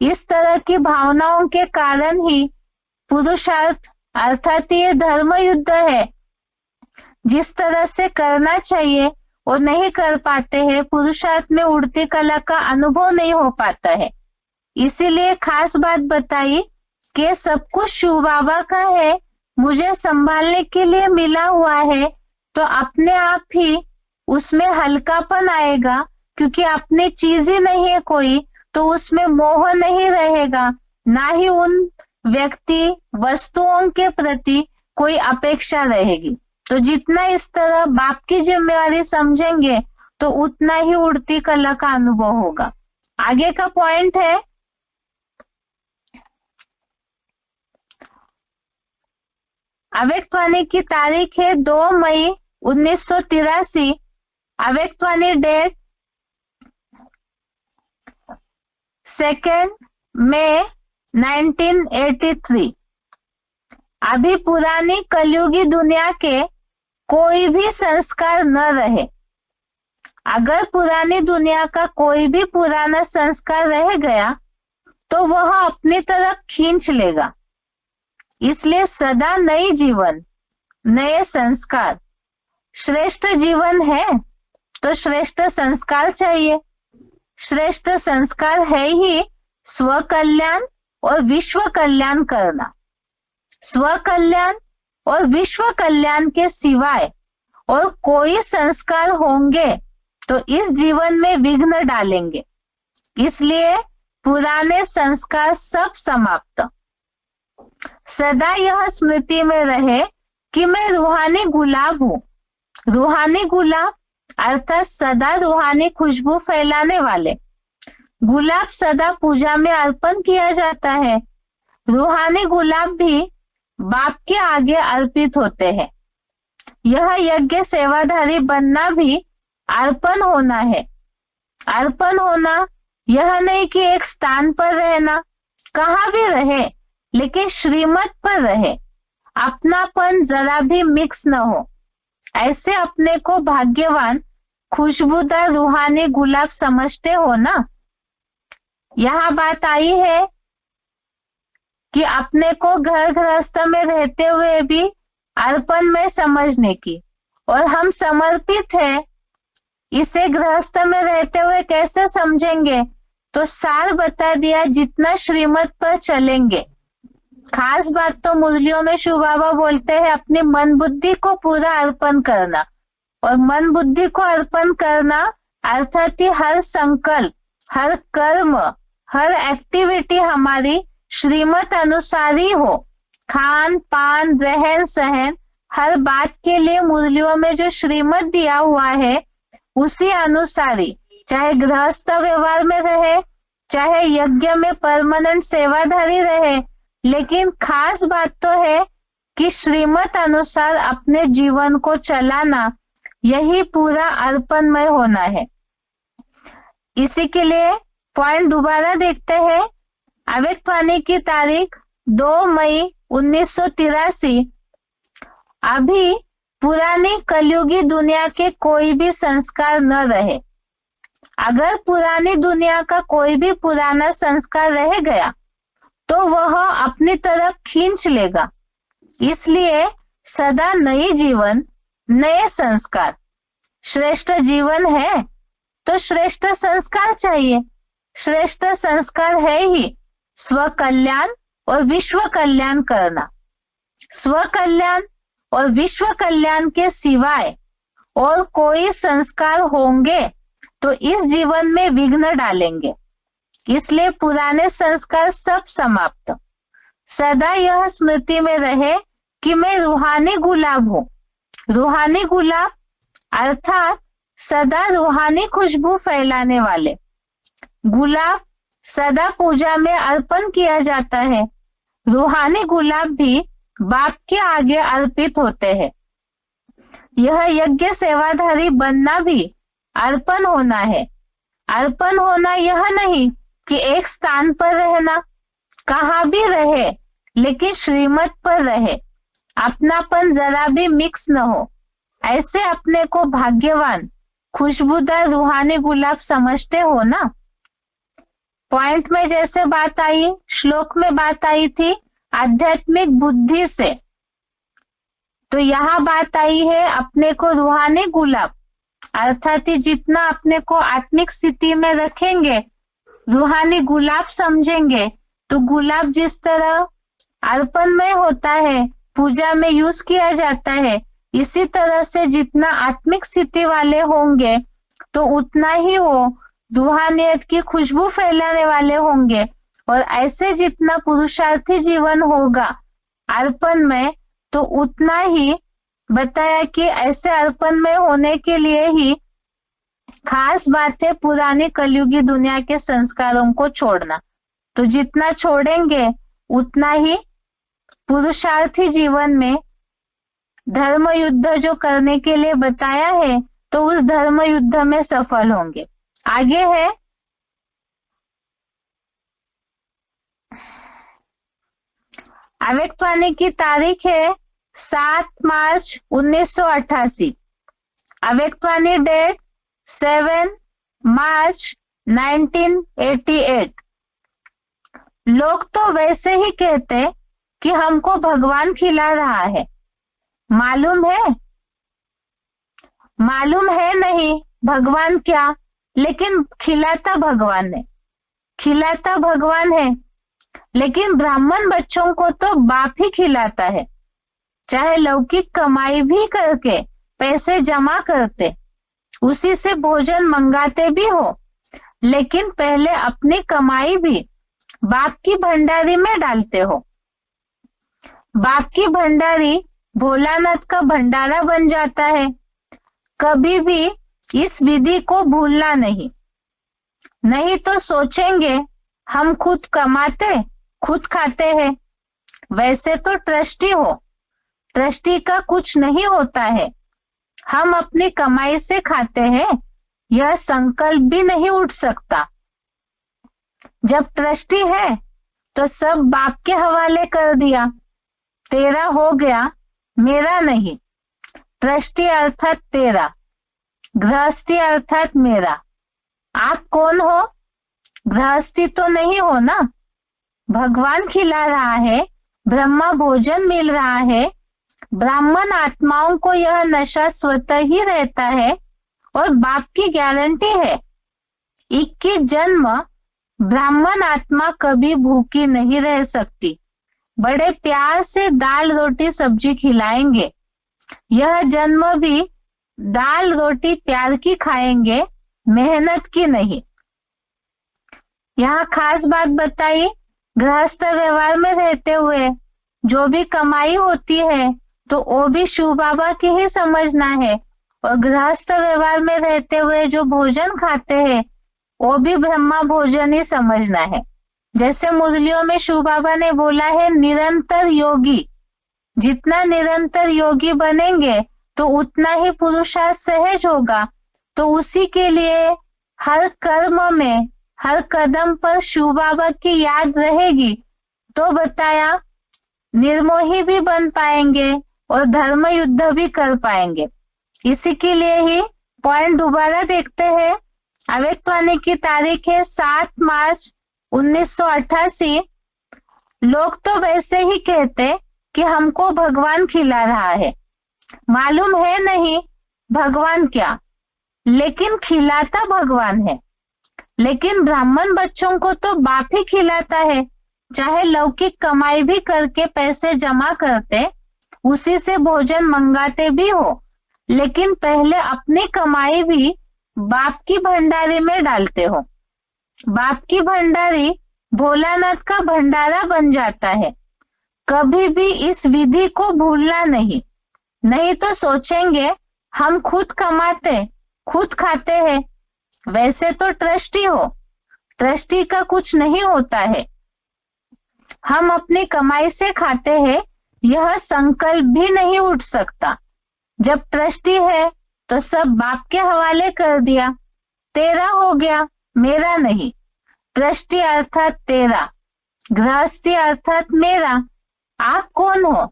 इस तरह की भावनाओं के कारण ही पुरुषार्थ, अर्थात ये धर्म युद्ध है, जिस तरह से करना चाहिए वो नहीं कर पाते हैं। पुरुषार्थ में उड़ती कला का अनुभव नहीं हो पाता है। इसीलिए खास बात बताई कि सब कुछ शिव बाबा का है, मुझे संभालने के लिए मिला हुआ है, तो अपने आप ही उसमें हल्कापन आएगा, क्योंकि अपनी चीज ही नहीं है कोई, तो उसमें मोह नहीं रहेगा, ना ही उन व्यक्ति, वस्तुओं के प्रति कोई अपेक्षा रहेगी। तो जितना इस तरह बाप की जिम्मेवारी समझेंगे तो उतना ही उड़ती कला का अनुभव होगा। आगे का पॉइंट है, अव्यक्तवाणी की तारीख है 2 मई 1983, अव्यक्तवाणी डेट 2 मई 1983। अभी पुरानी कलयुगी दुनिया के कोई भी संस्कार न रहे। अगर पुरानी दुनिया का कोई भी पुराना संस्कार रह गया तो वह अपनी तरफ खींच लेगा। इसलिए सदा नई जीवन, नए संस्कार। श्रेष्ठ जीवन है तो श्रेष्ठ संस्कार चाहिए। श्रेष्ठ संस्कार है ही स्व कल्याण और विश्व कल्याण करना। स्व कल्याण और विश्व कल्याण के सिवाय और कोई संस्कार होंगे तो इस जीवन में विघ्न डालेंगे। इसलिए पुराने संस्कार सब समाप्त। सदा यह स्मृति में रहे कि मैं रूहानी गुलाब हूँ। रूहानी गुलाब अर्थात सदा रूहानी खुशबू फैलाने वाले। गुलाब सदा पूजा में अर्पण किया जाता है। रूहानी गुलाब भी बाप के आगे अर्पित होते हैं। यह यज्ञ सेवाधारी बनना भी अर्पण होना है। अर्पण होना यह नहीं कि एक स्थान पर रहना, कहाँ भी रहे लेकिन श्रीमत पर रहे, अपनापन जरा भी मिक्स न हो। ऐसे अपने को भाग्यवान खुशबूदार रूहानी गुलाब समझते हो ना। यहाँ बात आई है कि अपने को घर गृहस्थ में रहते हुए भी अर्पण में समझने की, और हम समर्पित है। इसे गृहस्थ में रहते हुए कैसे समझेंगे? तो सार बता दिया, जितना श्रीमत पर चलेंगे। खास बात तो मुरलियों में शिव बाबा बोलते हैं अपनी मन बुद्धि को पूरा अर्पण करना। और मन बुद्धि को अर्पण करना अर्थात ही हर संकल्प, हर कर्म, हर एक्टिविटी हमारी श्रीमत अनुसार ही हो। खान पान, रहन सहन, हर बात के लिए मुरलियों में जो श्रीमत दिया हुआ है उसी अनुसारी, चाहे गृहस्थ व्यवहार में रहे, चाहे यज्ञ में परमानेंट सेवाधारी रहे, लेकिन खास बात तो है कि श्रीमत अनुसार अपने जीवन को चलाना, यही पूरा अर्पणमय होना है। इसी के लिए पॉइंट दोबारा देखते हैं। अव्यक्तवाणी की तारीख 2 मई 1983। अभी पुरानी कलयुगी दुनिया के कोई भी संस्कार न रहे। अगर पुरानी दुनिया का कोई भी पुराना संस्कार रह गया तो वह अपनी तरफ खींच लेगा। इसलिए सदा नई जीवन, नए संस्कार। श्रेष्ठ जीवन है तो श्रेष्ठ संस्कार चाहिए। श्रेष्ठ संस्कार है ही स्व कल्याण और विश्व कल्याण करना। स्व कल्याण और विश्व कल्याण के सिवाय और कोई संस्कार होंगे तो इस जीवन में विघ्न डालेंगे। इसलिए पुराने संस्कार सब समाप्त। सदा यह स्मृति में रहे कि मैं रूहानी गुलाब हूँ। रूहानी गुलाब अर्थात सदा रूहानी खुशबू फैलाने वाले। गुलाब सदा पूजा में अर्पण किया जाता है। रूहानी गुलाब भी बाप के आगे अर्पित होते हैं। यह यज्ञ सेवाधारी बनना भी अर्पण होना है। अर्पण होना यह नहीं कि एक स्थान पर रहना, कहाँ भी रहे लेकिन श्रीमत पर रहे, अपनापन जरा भी मिक्स न हो। ऐसे अपने को भाग्यवान खुशबूदार रूहानी गुलाब समझते हो ना। पॉइंट में जैसे बात आई, श्लोक में बात आई थी आध्यात्मिक बुद्धि से, तो यहाँ बात आई है अपने को रूहानी गुलाब अर्थात ही जितना अपने को आत्मिक स्थिति में रखेंगे, रूहानी गुलाब समझेंगे, तो गुलाब जिस तरह अर्पण में होता है, पूजा में यूज किया जाता है, इसी तरह से जितना आत्मिक स्थिति वाले होंगे तो उतना ही वो रूहानियत की खुशबू फैलाने वाले होंगे और ऐसे जितना पुरुषार्थी जीवन होगा अर्पण में, तो उतना ही बताया कि ऐसे अर्पण में होने के लिए ही खास बात है पुरानी कलयुगी दुनिया के संस्कारों को छोड़ना। तो जितना छोड़ेंगे उतना ही पुरुषार्थी जीवन में धर्म युद्ध जो करने के लिए बताया है तो उस धर्म युद्ध में सफल होंगे। आगे है अव्यक्तवाणी की तारीख है 7 मार्च 1988। अव्यक्तवाणी डेट 7 मार्च 1988। लोग तो वैसे ही कहते कि हमको भगवान खिला रहा है। मालूम है नहीं भगवान क्या, लेकिन खिलाता भगवान है, खिलाता भगवान है। लेकिन ब्राह्मण बच्चों को तो बाप ही खिलाता है, चाहे लौकिक कमाई भी करके पैसे जमा करते, उसी से भोजन मंगाते भी हो, लेकिन पहले अपनी कमाई भी बाप की भंडारी में डालते हो। बाप की भंडारी भोलानाथ का भंडारा बन जाता है। कभी भी इस विधि को भूलना नहीं तो सोचेंगे हम खुद कमाते खुद खाते हैं। वैसे तो ट्रस्टी हो, ट्रस्टी का कुछ नहीं होता है, हम अपनी कमाई से खाते हैं, यह संकल्प भी नहीं उठ सकता। जब ट्रस्टी है तो सब बाप के हवाले कर दिया, तेरा हो गया मेरा नहीं। ट्रस्टी अर्थात तेरा, गृहस्थी अर्थात मेरा। आप कौन हो? गृहस्थी तो नहीं हो ना। भगवान खिला रहा है, ब्रह्मा भोजन मिल रहा है, ब्राह्मण आत्माओं को यह नशा स्वतः ही रहता है और बाप की गारंटी है 21 जन्म ब्राह्मण आत्मा कभी भूखी नहीं रह सकती। बड़े प्यार से दाल रोटी सब्जी खिलाएंगे, यह जन्म भी दाल रोटी प्यार की खाएंगे, मेहनत की नहीं। यहाँ खास बात बताई, गृहस्थ व्यवहार में रहते हुए जो भी कमाई होती है तो वो भी शिव बाबा की ही समझना है, और गृहस्थ व्यवहार में रहते हुए जो भोजन खाते हैं वो भी ब्रह्मा भोजन ही समझना है। जैसे मुरलियों में शिव बाबा ने बोला है निरंतर योगी, जितना निरंतर योगी बनेंगे तो उतना ही पुरुषार्थ सहज होगा। तो उसी के लिए हर कर्म में हर कदम पर शिव बाबा की याद रहेगी तो बताया निर्मोही भी बन पाएंगे और धर्म युद्ध भी कर पाएंगे। इसी के लिए ही पॉइंट दोबारा देखते हैं। अव्यक्तवाणी की तारीख है 7 मार्च 1988। लोग तो वैसे ही कहते कि हमको भगवान खिला रहा है। मालूम है नहीं भगवान क्या, लेकिन खिलाता भगवान है। लेकिन ब्राह्मण बच्चों को तो बाप ही खिलाता है, चाहे लौकिक कमाई भी करके पैसे जमा करते, उसी से भोजन मंगाते भी हो, लेकिन पहले अपनी कमाई भी बाप की भंडारी में डालते हो। बाप की भंडारी भोलानाथ का भंडारा बन जाता है। कभी भी इस विधि को भूलना नहीं तो सोचेंगे हम खुद कमाते खुद खाते हैं। वैसे तो ट्रस्टी हो, ट्रस्टी का कुछ नहीं होता है, हम अपनी कमाई से खाते हैं, यह संकल्प भी नहीं उठ सकता। जब ट्रस्टी है तो सब बाप के हवाले कर दिया, तेरा हो गया मेरा नहीं। ट्रस्टी अर्थात तेरा, गृहस्थी अर्थात मेरा। आप कौन हो?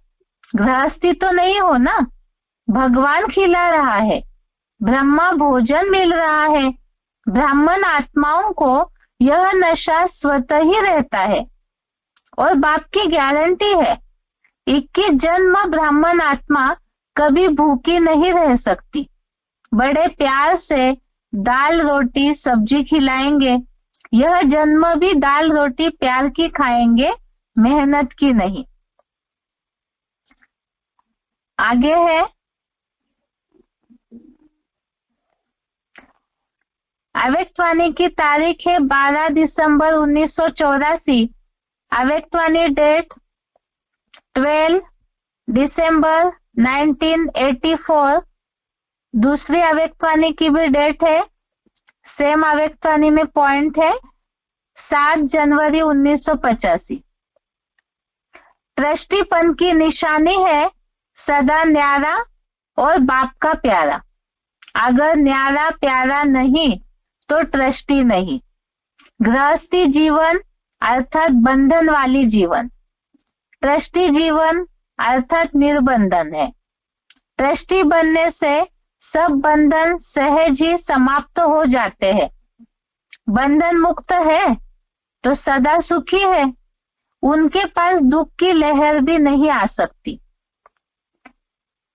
गृहस्थी तो नहीं हो ना। भगवान खिला रहा है, ब्रह्मा भोजन मिल रहा है, ब्राह्मण आत्माओं को यह नशा स्वतः ही रहता है और बाप की गारंटी है 21 जन्म ब्राह्मण आत्मा कभी भूखी नहीं रह सकती। बड़े प्यार से दाल रोटी सब्जी खिलाएंगे, यह जन्म भी दाल रोटी प्यार की खाएंगे, मेहनत की नहीं। आगे है अव्यक्तवाणी की तारीख है 12 दिसंबर 1984। अव्यक्तवाणी डेट 12 दिसंबर 1984। दूसरी अव्यक्तवाणी की भी डेट है, सेम अव्यक्तवाणी में पॉइंट है, 7 जनवरी 1985। ट्रस्टीपन की निशानी है सदा न्यारा और बाप का प्यारा। अगर न्यारा प्यारा नहीं तो ट्रस्टी नहीं। गृहस्थी जीवन अर्थात बंधन वाली जीवन, ट्रस्टी जीवन अर्थात निर्बंधन है। ट्रस्टी बनने से सब बंधन सहज ही समाप्त हो जाते हैं। बंधन मुक्त है तो सदा सुखी है, उनके पास दुख की लहर भी नहीं आ सकती।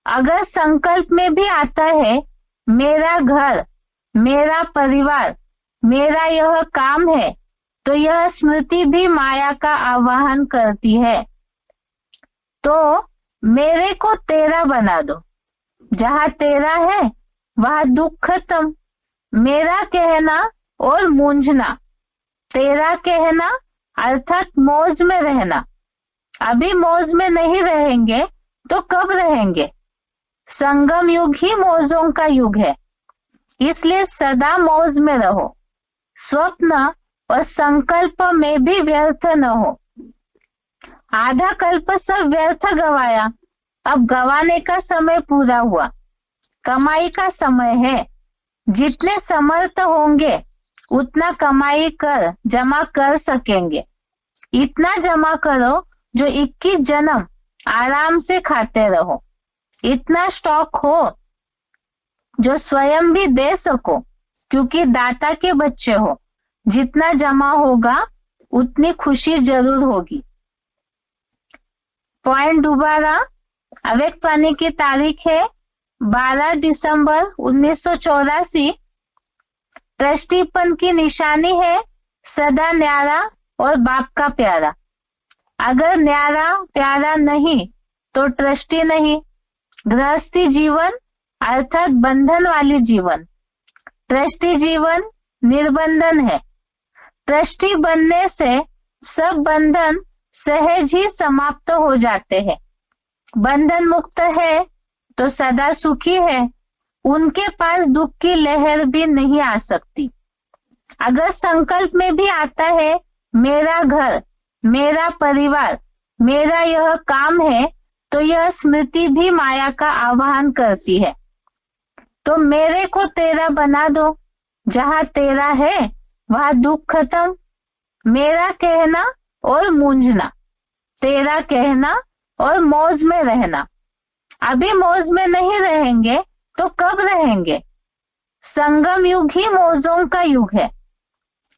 अगर संकल्प में भी आता है मेरा घर, मेरा परिवार, मेरा यह काम है, तो यह स्मृति भी माया का आवाहन करती है। तो मेरे को तेरा बना दो, जहां तेरा है वहां दुख खत्म। मेरा कहना और मूंझना, तेरा कहना अर्थात मौज में रहना। अभी मौज में नहीं रहेंगे तो कब रहेंगे? संगम युग ही मौजों का युग है, इसलिए सदा मौज में रहो। स्वप्न और संकल्प में भी व्यर्थ न हो। आधा कल्प सब व्यर्थ गवाया, अब गवाने का समय पूरा हुआ। कमाई का समय है, जितने समर्थ होंगे उतना कमाई कर जमा कर सकेंगे। इतना जमा करो जो 21 जन्म आराम से खाते रहो। इतना स्टॉक हो जो स्वयं भी दे सको, क्योंकि दाता के बच्चे हो। जितना जमा होगा उतनी खुशी जरूर होगी। पॉइंट दोबारा, अव्यक्तवाणी की तारीख है 12 दिसंबर 1984। ट्रस्टीपन की निशानी है सदा न्यारा और बाप का प्यारा। अगर न्यारा प्यारा नहीं तो ट्रस्टी नहीं। गृहस्थी जीवन अर्थात बंधन वाली जीवन, ट्रस्टी जीवन निर्बंधन है। ट्रस्टी बनने से सब बंधन सहज ही समाप्त हो जाते हैं। बंधन मुक्त है तो सदा सुखी है, उनके पास दुख की लहर भी नहीं आ सकती। अगर संकल्प में भी आता है मेरा घर, मेरा परिवार, मेरा यह काम है, तो यह स्मृति भी माया का आवाहन करती है। तो मेरे को तेरा बना दो, जहां तेरा है वहां दुख खत्म। मेरा कहना और मूंझना, तेरा कहना और मौज में रहना। अभी मौज में नहीं रहेंगे तो कब रहेंगे? संगम युग ही मौजों का युग है,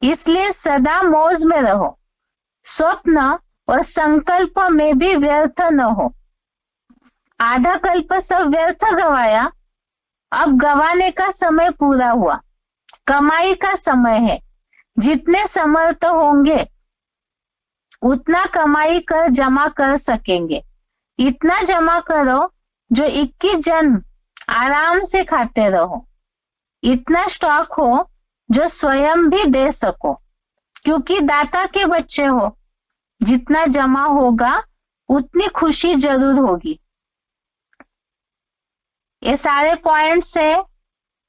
इसलिए सदा मौज में रहो। स्वप्न और संकल्प में भी व्यर्थ न हो। आधा कल्प सब व्यर्थ गवाया, अब गवाने का समय पूरा हुआ। कमाई का समय है, जितने समर्थ होंगे उतना कमाई कर जमा कर सकेंगे। इतना जमा करो जो 21 जन्म आराम से खाते रहो। इतना स्टॉक हो जो स्वयं भी दे सको, क्योंकि दाता के बच्चे हो। जितना जमा होगा उतनी खुशी जरूर होगी। ये सारे पॉइंट्स से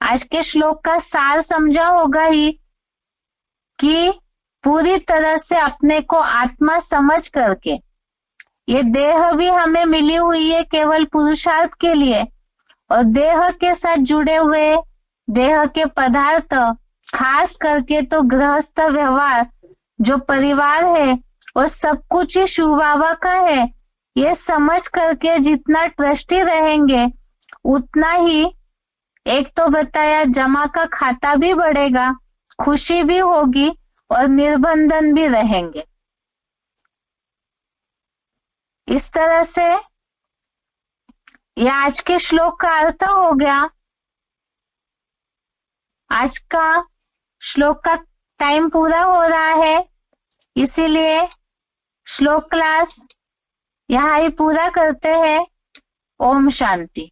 आज के श्लोक का सार समझा होगा ही कि पूरी तरह से अपने को आत्मा समझ करके, ये देह भी हमें मिली हुई है केवल पुरुषार्थ के लिए, और देह के साथ जुड़े हुए देह के पदार्थ, खास करके तो गृहस्थ व्यवहार, जो परिवार है वो सब कुछ ही शिव बाबा का है। ये समझ करके जितना ट्रस्टी रहेंगे उतना ही, एक तो बताया, जमा का खाता भी बढ़ेगा, खुशी भी होगी और निर्बंधन भी रहेंगे। इस तरह से यह आज के श्लोक का अर्थ हो गया। आज का श्लोक का टाइम पूरा हो रहा है, इसीलिए श्लोक क्लास यहाँ ही पूरा करते हैं। ओम शांति।